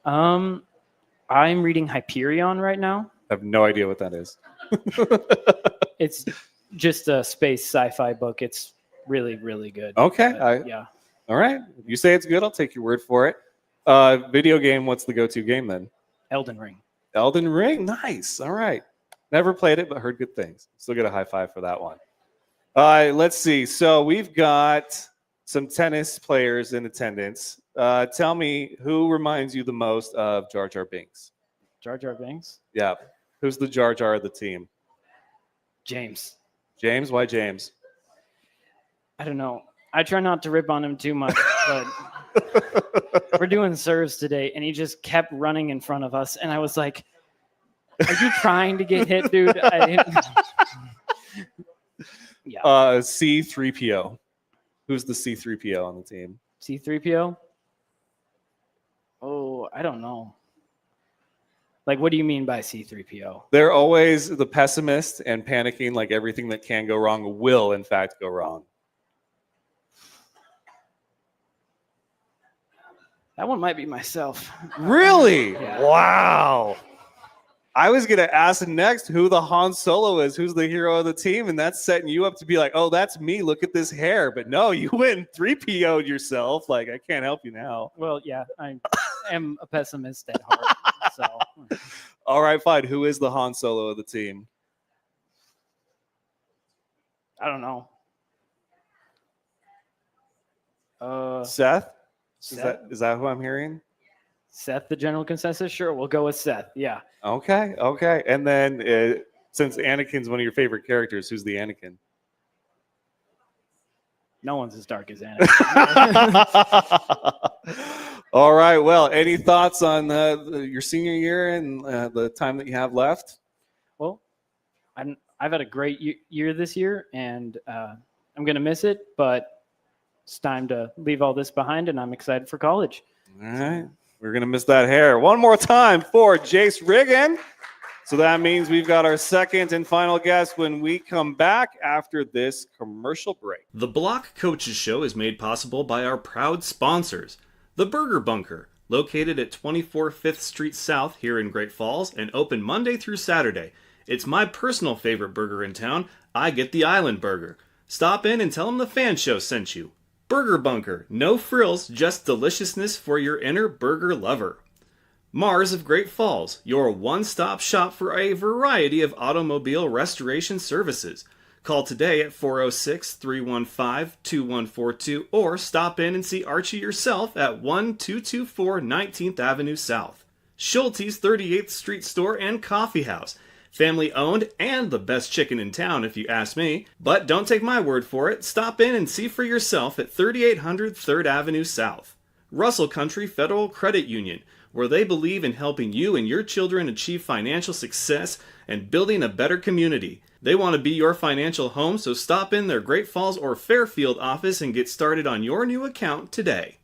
I'm reading Hyperion right now. I have no idea what that is. It's just a space sci-fi book. It's really, really good. Okay. Yeah. All right. If you say it's good, I'll take your word for it. Video game, what's the go-to game then? Elden Ring. Elden Ring. Nice. All right. Never played it, but heard good things. Still get a high five for that one. Let's see. So we've got some tennis players in attendance. Tell me, who reminds you the most of Jar Jar Binks? Jar Jar Binks? Yeah. Who's the Jar Jar of the team? James. James? Why James? I don't know. I try not to rip on him too much, but we're doing serves today, and he just kept running in front of us, and I was like, are you trying to get hit, dude? Yeah. C3PO. Who's the C3PO on the team? C3PO? Oh, I don't know. Like, what do you mean by C3PO? They're always the pessimist and panicking like everything that can go wrong will, in fact, go wrong. That one might be myself. Really? Yeah. Wow. I was going to ask next who the Han Solo is, who's the hero of the team, and that's setting you up to be like, oh, that's me, look at this hair. But no, you went and 3PO'd yourself. Like, I can't help you now. Well, yeah, I am a pessimist at heart. So. All right, fine. Who is the Han Solo of the team? I don't know. Seth? Seth? Is that who I'm hearing? Seth, the general consensus? Sure, we'll go with Seth. Yeah. Okay. And then since Anakin's one of your favorite characters, who's the Anakin? No one's as dark as Anakin. All right. Well, any thoughts on your senior year and the time that you have left? Well, I've had a great year this year, and I'm going to miss it, but it's time to leave all this behind, and I'm excited for college. All right. We're going to miss that hair. One more time for Jace Riggin. So that means we've got our second and final guest when we come back after this commercial break. The Block Coaches Show is made possible by our proud sponsors. The Burger Bunker, located at 24 5th Street South here in Great Falls and open Monday through Saturday. It's my personal favorite burger in town. I get the Island Burger. Stop in and tell them the F.A.N Show sent you. Burger Bunker, no frills, just deliciousness for your inner burger lover. Mars of Great Falls, your one-stop shop for a variety of automobile restoration services. Call today at 406-315-2142 or stop in and see Archie yourself at 1224 19th Avenue South. Schulte's 38th Street Store and Coffee House. Family owned and the best chicken in town if you ask me. But don't take my word for it. Stop in and see for yourself at 3800 3rd Avenue South. Russell Country Federal Credit Union. where they believe in helping you and your children achieve financial success and building a better community. They want to be your financial home, so stop in their Great Falls or Fairfield office and get started on your new account today.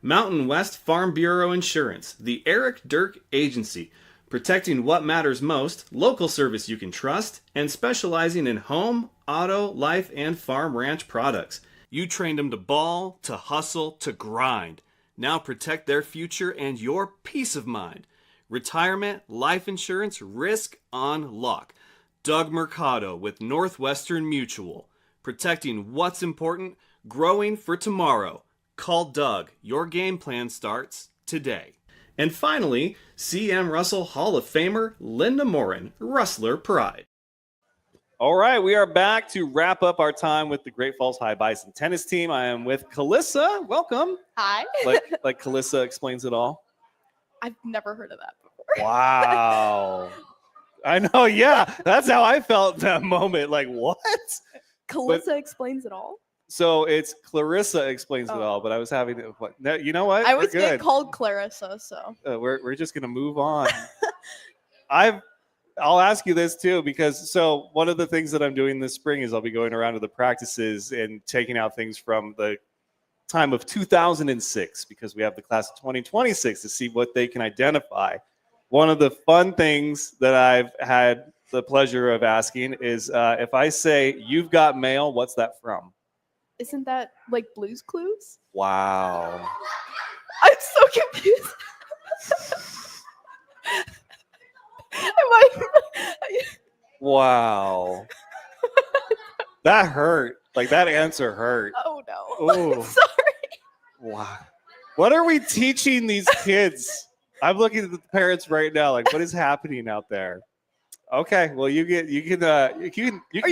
Mountain West Farm Bureau Insurance, the Eric Dirk Agency, protecting what matters most, local service you can trust, and specializing in home, auto, life, and farm ranch products. You trained them to ball, to hustle, to grind. Now protect their future and your peace of mind. Retirement, life insurance, risk on lock. Doug Mercado with Northwestern Mutual. Protecting what's important, growing for tomorrow. Call Doug. Your game plan starts today. And finally, C.M. Russell Hall of Famer Linda Morin, Rustler Pride. All right, we are back to wrap up our time with the Great Falls High Bison tennis team. I am with Kalissa. Welcome. Hi. Like Kalissa explains it all. I've never heard of that before. Wow. I know, yeah. That's how I felt in that moment. Like, what? Kalissa explains it all. So it's Clarissa explains it all, but I was having what? No, you know what? I always We're get good. called Clarissa, so We're just gonna move on. I'll ask you this too, because so one of the things that I'm doing this spring is I'll be going around to the practices and taking out things from the time of 2006, because we have the class of 2026 to see what they can identify. One of the fun things that I've had the pleasure of asking is if I say "You've Got Mail," what's that from? isn't that like Blue's Clues? Wow. I'm so confused. Wow. That hurt. Like, that answer hurt. Oh no. Ooh. Sorry. Wow. What are we teaching these kids? I'm looking at the parents right now. Like, what is happening out there? Okay. Well, you can. Are you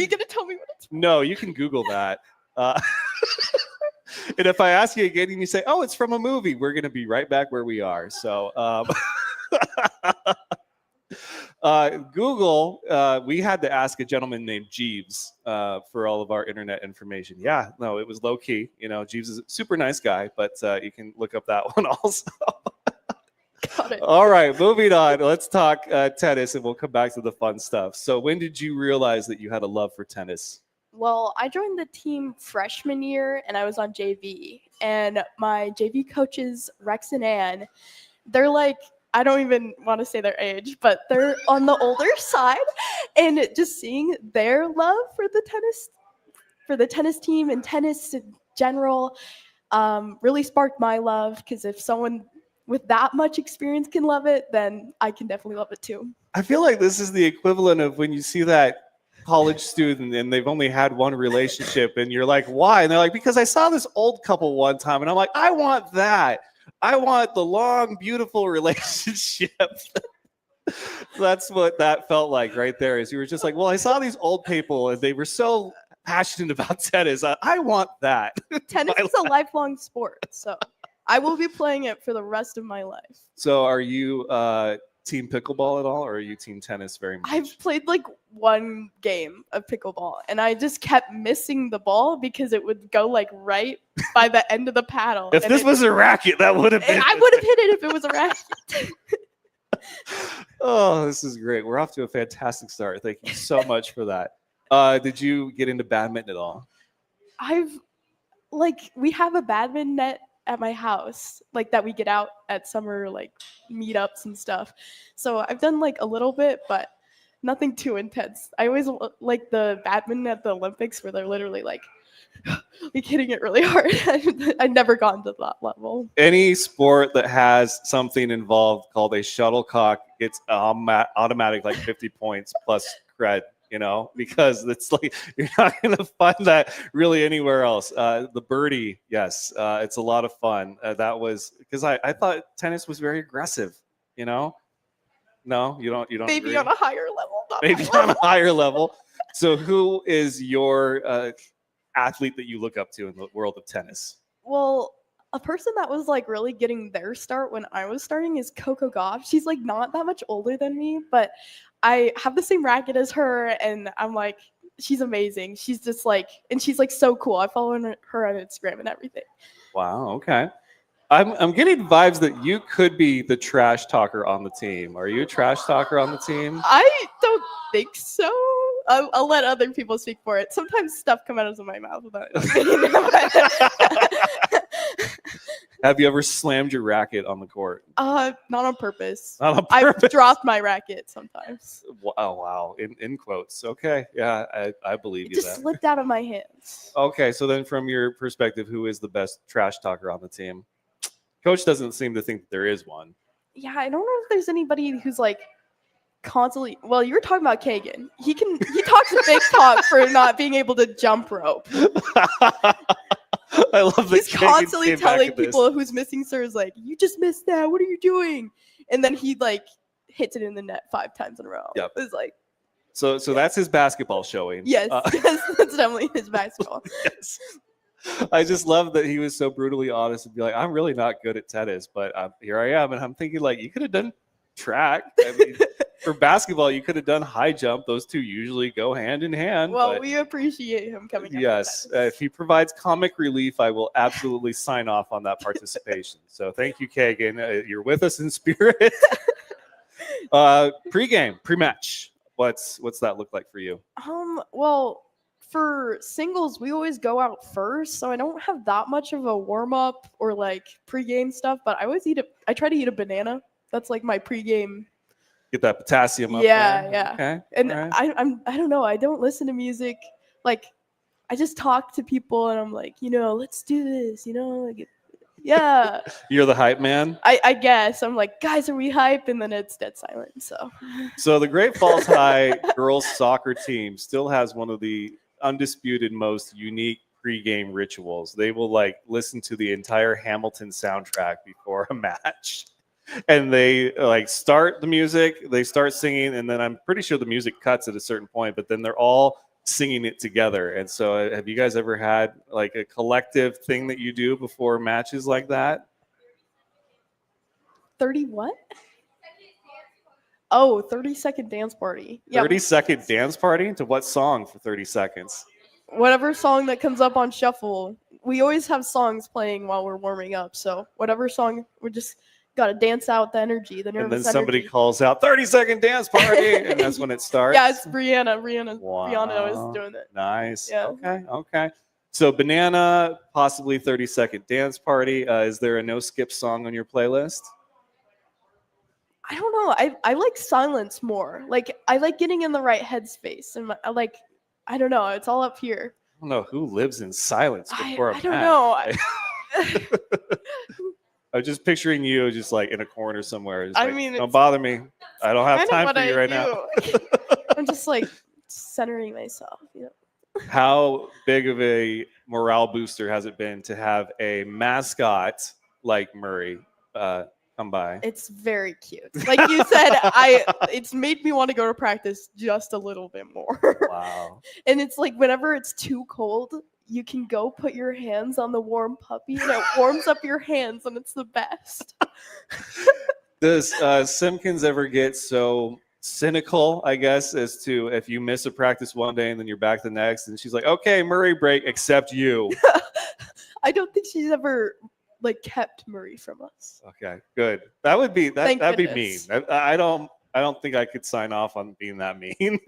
gonna tell me what it's from? No, you can Google that. And if I ask you again and you say, "Oh, it's from a movie," we're going to be right back where we are. So, Google, we had to ask a gentleman named Jeeves for all of our internet information. Yeah, no, it was low key. You know, Jeeves is a super nice guy, but you can look up that one also. Got it. All right, moving on. Let's talk tennis, and we'll come back to the fun stuff. So, when did you realize that you had a love for tennis? Well, I joined the team freshman year and I was on JV. And my JV coaches, Rex and Ann, they're like, I don't even want to say their age, but they're on the older side. And just seeing their love for the tennis team and tennis in general really sparked my love, because if someone with that much experience can love it, then I can definitely love it too. I feel like this is the equivalent of when you see that college student and they've only had one relationship and you're like, why? And they're like, because I saw this old couple one time and I'm like, I want that. I want the long, beautiful relationship. That's what that felt like right there, is you were just like, well, I saw these old people and they were so passionate about tennis. I want that. Tennis is a lifelong sport, so I will be playing it for the rest of my life. So are you team pickleball at all, or are you team tennis very much? I've played like one game of pickleball and I just kept missing the ball because it would go like right by the end of the paddle. If this was a racket, that would have been. I would have hit it if it was a racket. Oh, this is great. We're off to a fantastic start. Thank you so much for that. Did you get into badminton at all? We have a badminton net at my house, like that we get out at summer like meetups and stuff. So I've done like a little bit, but nothing too intense. I always like the badminton at the Olympics where they're literally like hitting it really hard. I've never gotten to that level. Any sport that has something involved called a shuttlecock, it's automatic like 50 points plus cred. You know, because it's like you're not going to find that really anywhere else. The birdie, yes, it's a lot of fun. That was because I thought tennis was very aggressive. You know, no, you don't. Maybe agree? on a higher level. Maybe on a higher level. So, who is your athlete that you look up to in the world of tennis? Well, a person that was like really getting their start when I was starting is Coco Gauff. She's like not that much older than me, but I have the same racket as her, and I'm like, she's amazing. She's just like, and she's like so cool. I follow her on Instagram and everything. Wow. Okay. I'm getting vibes that you could be the trash talker on the team. Are you a trash talker on the team? I don't think so. I'll let other people speak for it. Sometimes stuff comes out of my mouth without Have you ever slammed your racket on the court? Not on purpose. Not on I've purpose. dropped my racket sometimes. Oh, wow. In quotes. Okay. Yeah, I believe It you just that. slipped out of my hands. Okay, so then from your perspective, who is the best trash talker on the team? Coach doesn't seem to think that there is one. Yeah, I don't know if there's anybody who's like constantly. Well, you were talking about Kagan. He talks a big talk for not being able to jump rope. I love that He's Kagan constantly came back telling at this. people who's missing serves like, "You just missed that. What are you doing?" And then he like hits it in the net 5 times in a row. Yep. It's like, So that's his basketball showing. yes, yes, that's definitely his basketball. Yes. I just love that he was so brutally honest and be like, I'm really not good at tennis, but here I am. And I'm thinking, like, you could have done track. I mean, for basketball, you could have done high jump. Those two usually go hand in hand. Well, but we appreciate him coming. up yes, with that. if he provides comic relief, I will absolutely sign off on that participation. So thank you, Kagan. You're with us in spirit. Pre-game, pre-match. What's that look like for you? Well, for singles, we always go out first, so I don't have that much of a warm up or like pregame stuff. But I try to eat a banana. That's like my pregame. Get that potassium up Yeah, there. yeah. Okay. And all right. I don't know. I don't listen to music. Like, I just talk to people, and I'm like, let's do this. Like, yeah. You're the hype man. I guess I'm like, guys, are we hype? And then it's dead silent. So the Great Falls High girls soccer team still has one of the undisputed most unique pregame rituals. They will like listen to the entire Hamilton soundtrack before a match. And they like start the music, they start singing, and then I'm pretty sure the music cuts at a certain point, but then they're all singing it together. And so have you guys ever had like a collective thing that you do before matches like that? 30 what? Oh, 30-second dance party. Yeah, 30-second dance party? To what song for 30 seconds? whatever song that comes up on shuffle. We always have songs playing while we're warming up. So whatever song, we just got to dance out the energy, the nervous And then somebody energy. calls out 30-second dance party, and that's when it starts. Yeah, it's Brianna. Rihanna Wow. is doing it. Nice. Yeah. Okay. So banana, possibly 30-second dance party. Is there a no skip song on your playlist? I don't know. I like silence more. Like, I like getting in the right headspace. And I don't know. It's all up here. I don't know who lives in silence before a I don't match. know. I'm just picturing you just like in a corner somewhere. Just I like, mean, don't it's bother me. I don't have kind of time what for you I right now. do. I'm just like centering myself. How big of a morale booster has it been to have a mascot like Murray come by? It's very cute. Like you said, it's made me want to go to practice just a little bit more. Wow. And it's like whenever it's too cold, you can go put your hands on the warm puppy and it warms up your hands and it's the best. Does Simpkins ever get so cynical, I guess, as to if you miss a practice one day and then you're back the next, and she's like, okay, Murray break, except you. I don't think she's ever like kept Murray from us. Okay, good. That would be that'd be mean. Goodness. I don't think I could sign off on being that mean.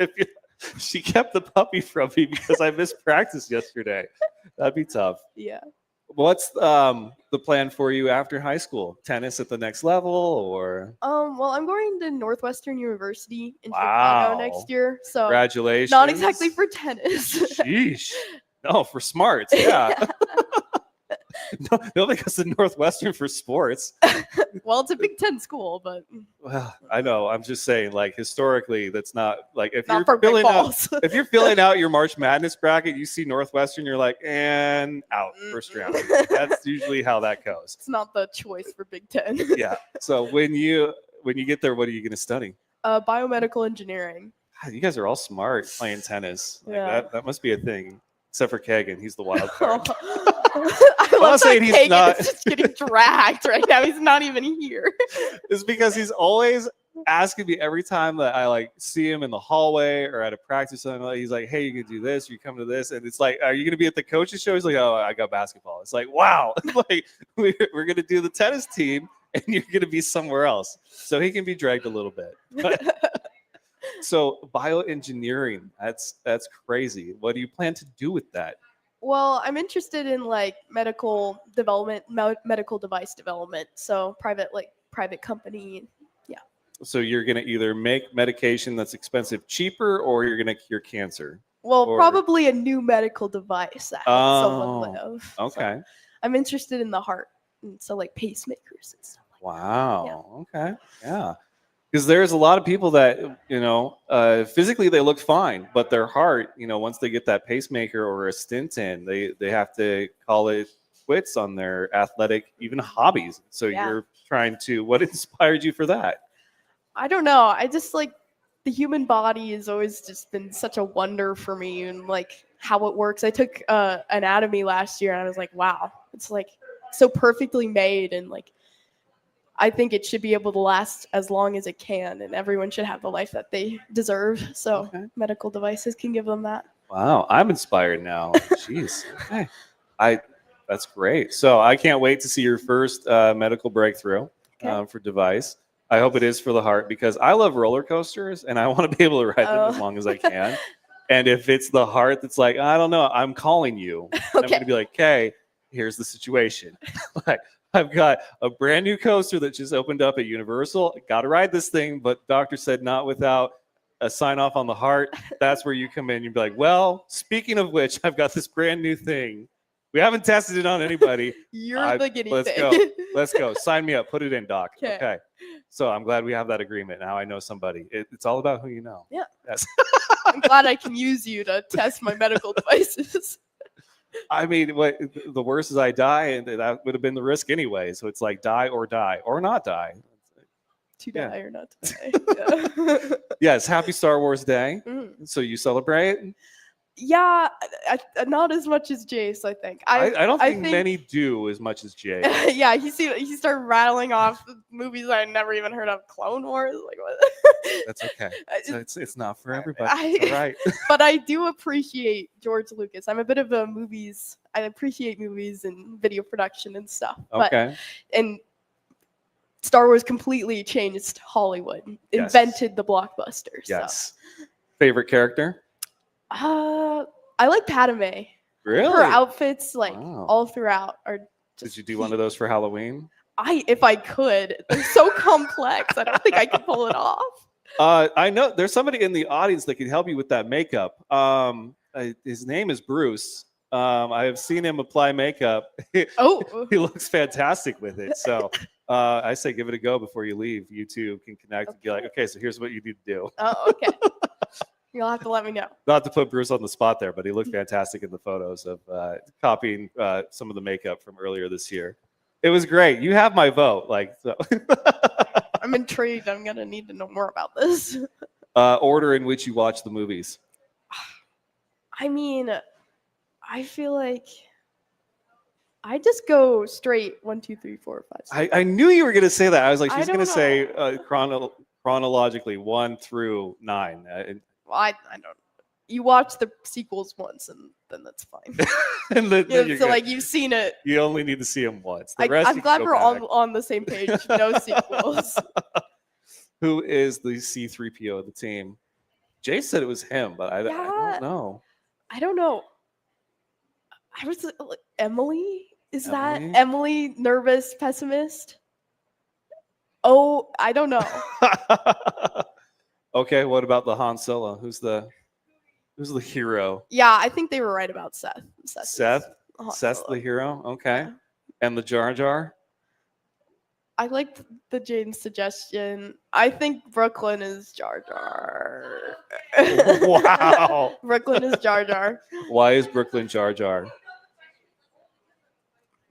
If she kept the puppy from me because I missed practice yesterday, that'd be tough. Yeah. What's the plan for you after high school? Tennis at the next level, or? Well, I'm going to Northwestern University in Wow. Chicago next year. So Congratulations. not exactly for tennis. Sheesh. No, for smarts. Yeah. Nobody goes to Northwestern for sports. Well, it's a Big Ten school, but Well, I know. I'm just saying, like, historically, that's not like if not you're for big filling out balls. if you're filling out your March Madness bracket, you see Northwestern, you're like, and out first round. That's usually how that goes. It's not the choice for Big Ten. Yeah. So when you get there, what are you going to study? Biomedical engineering. God, you guys are all smart playing tennis. Like, Yeah. that must be a thing. Except for Kagan, he's the wild card. I not love that saying he's Kagan not- is just getting dragged right now. He's not even here. It's because he's always asking me every time that I like see him in the hallway or at a practice or something. He's like, "Hey, you can do this. You come to this," and it's like, "Are you going to be at the coaches show?" He's like, "Oh, I got basketball." It's like, wow, like we're going to do the tennis team, and you're going to be somewhere else. So he can be dragged a little bit. But, so bioengineering, that's crazy. What do you plan to do with that? Well, I'm interested in like medical development, medical device development. So private company. Yeah. So you're going to either make medication that's expensive cheaper, or you're going to cure cancer. Well, Or- probably a new medical device that helps someone Oh, live. Okay. So I'm interested in the heart, and so like pacemakers and stuff like Wow. Okay. Yeah. Because there's a lot of people that, physically they look fine, but their heart, once they get that pacemaker or a stent in, they have to call it quits on their athletic, even hobbies. So Yeah. you're trying to, what inspired you for that? I don't know. I just like the human body has always just been such a wonder for me, and like how it works. I took anatomy last year, and I was like, wow, it's like so perfectly made, and like I think it should be able to last as long as it can, and everyone should have the life that they deserve. So Okay. medical devices can give them that. Wow. I'm inspired now. Jeez. Okay. That's great. So I can't wait to see your first medical breakthrough Okay. for device. I hope it is for the heart, because I love roller coasters and I want to be able to ride them as long as I can. And if it's the heart that's like, I don't know, I'm calling you. And I'm going to be like, okay, here's the situation. Like, I've got a brand new coaster that just opened up at Universal. Got to ride this thing, but doctor said not without a sign off on the heart. That's where you come in. You'd be like, well, speaking of which, I've got this brand new thing. We haven't tested it on anybody. You're the guinea Let's pig. go. Let's go. Sign me up. Put it in, doc. 'Kay. Okay. So I'm glad we have that agreement. Now I know somebody. It's all about who you know. Yeah. Yes. I'm glad I can use you to test my medical devices. I mean, the worst is I die, and that would have been the risk anyway. So it's like die or not die. To Yeah. die or not to die. Yeah. Yes. Happy Star Wars Day. Mm. So you celebrate? Yeah, not as much as Jace, I think. I don't think many do as much as Jay. Yeah, he started rattling off movies I never even heard of. Clone Wars, like what? That's okay. It's not for everybody. I- It's all right. But I do appreciate George Lucas. I'm a bit of a movies. I appreciate movies and video production and stuff. Okay. And Star Wars completely changed Hollywood, Yes. invented the blockbuster. Yes. Favorite character? So. I like Padme. Really? Her outfits, like Wow. all throughout, are just. Did you do one of those for Halloween? If I could, they're so complex. I don't think I could pull it off. I know there's somebody in the audience that can help you with that makeup. His name is Bruce. I have seen him apply makeup. Oh, He looks fantastic with it. So I say give it a go before you leave. You two can connect and be like, okay, so here's what you need to do. oh, okay. You'll have to let me know. Not to put Bruce on the spot there, but he looked fantastic in the photos of copying some of the makeup from earlier this year. It was great. You have my vote. Like, so. I'm intrigued. I'm gonna need to know more about this. Order in which you watch the movies. I mean, I feel like I just go straight 1, 2, 3, 4, 5, 6. I knew you were going to say that. I was like, I she's going to don't say know. chronologically 1 through 9. Well, I don't. You watch the sequels once, and then that's fine. And then Yeah, you're so good. like you've seen it. You only need to see them once. The rest I'm you can glad go we're back. on the same page. No sequels. Who is the C-3PO of the team? Jay said it was him, but I Yeah. don't know. I don't know. I was Emily. Is that Emily? Emily nervous pessimist? Oh, I don't know. Okay, what about the Han Solo? Who's the hero? Yeah, I think they were right about Seth. Seth? Han Seth's Solo. the hero? Okay. Yeah. And the Jar Jar? I liked the Jane's suggestion. I think Brooklyn is Jar Jar. Wow. Brooklyn is Jar Jar. Why is Brooklyn Jar Jar?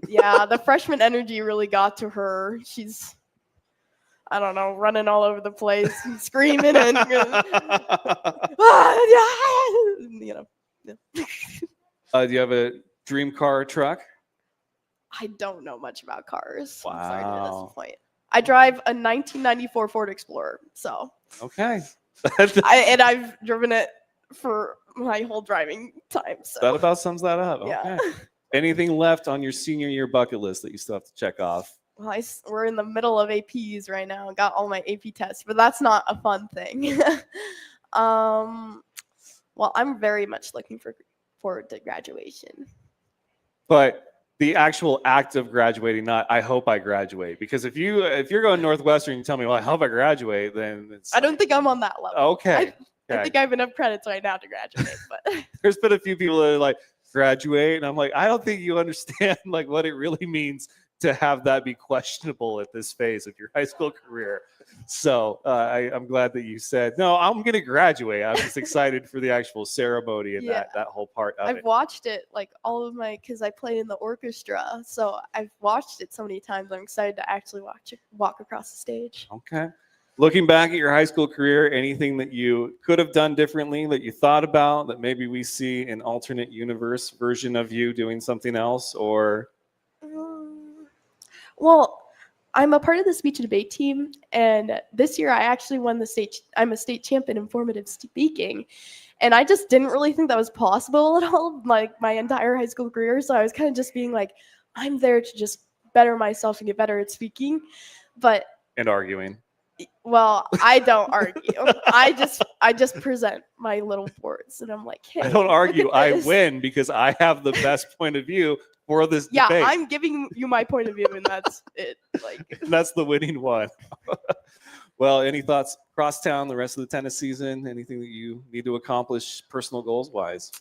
Yeah, the freshman energy really got to her. She's, I don't know, running all over the place, and screaming and you know. Yeah. Do you have a dream car or truck? I don't know much about cars. I'm sorry to Wow. disappoint. I drive a 1994 Ford Explorer. So, Okay. and I've driven it for my whole driving time. So That about sums that up. Yeah. Okay. Anything left on your senior year bucket list that you still have to check off? well, we're in the middle of APs right now. Got all my AP tests, but that's not a fun thing. Well, I'm very much looking forward to graduation. But the actual act of graduating, not I hope I graduate. Because if you're going Northwestern and you tell me, well, I hope I graduate, then it's I don't think I'm on that level. okay. I think I have enough credits right now to graduate, but There's been a few people that are like, graduate, and I'm like, I don't think you understand like what it really means to have that be questionable at this phase of your high school career. So I'm glad that you said, no, I'm going to graduate. I'm just excited for the actual ceremony and Yeah. that whole part of I've it. watched it like all of my because I play in the orchestra, so I've watched it so many times. I'm excited to actually walk across the stage. Okay. Looking back at your high school career, anything that you could have done differently that you thought about that maybe we see an alternate universe version of you doing something else, or Well, I'm a part of the speech and debate team, and this year I actually won the state. I'm a state champ in informative speaking, and I just didn't really think that was possible at all, like my entire high school career. So I was kind of just being like, I'm there to just better myself and get better at speaking, but and arguing? well, I don't argue. I just present my little boards, and I'm like, hey, I don't look argue. at I this. win because I have the best point of view for this Yeah, debate. I'm giving you my point of view, and that's it. Like, That's the winning one. Well, any thoughts crosstown the rest of the tennis season? Anything that you need to accomplish personal goals wise?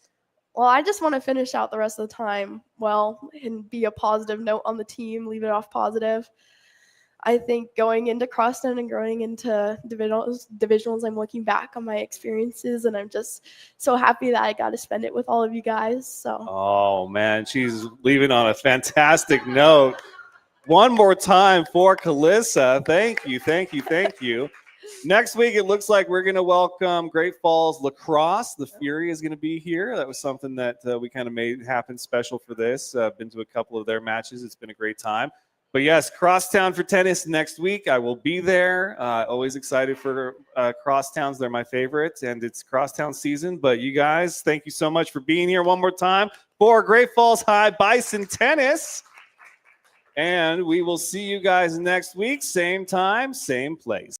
well, I just want to finish out the rest of the time well and be a positive note on the team, leave it off positive. I think going into crosstown and growing into divisionals, I'm looking back on my experiences, and I'm just so happy that I got to spend it with all of you guys. So, Oh man, she's leaving on a fantastic note. One more time for Calissa. Thank you, thank you, thank you. Next week, it looks like we're going to welcome Great Falls Lacrosse. The Fury is going to be here. That was something that we kind of made happen special for this. Been to a couple of their matches. It's been a great time. But yes, Crosstown for tennis next week. I will be there. Always excited for Crosstowns. They're my favorites, and it's Crosstown season. But you guys, thank you so much for being here one more time for Great Falls High Bison Tennis. And we will see you guys next week, same time, same place.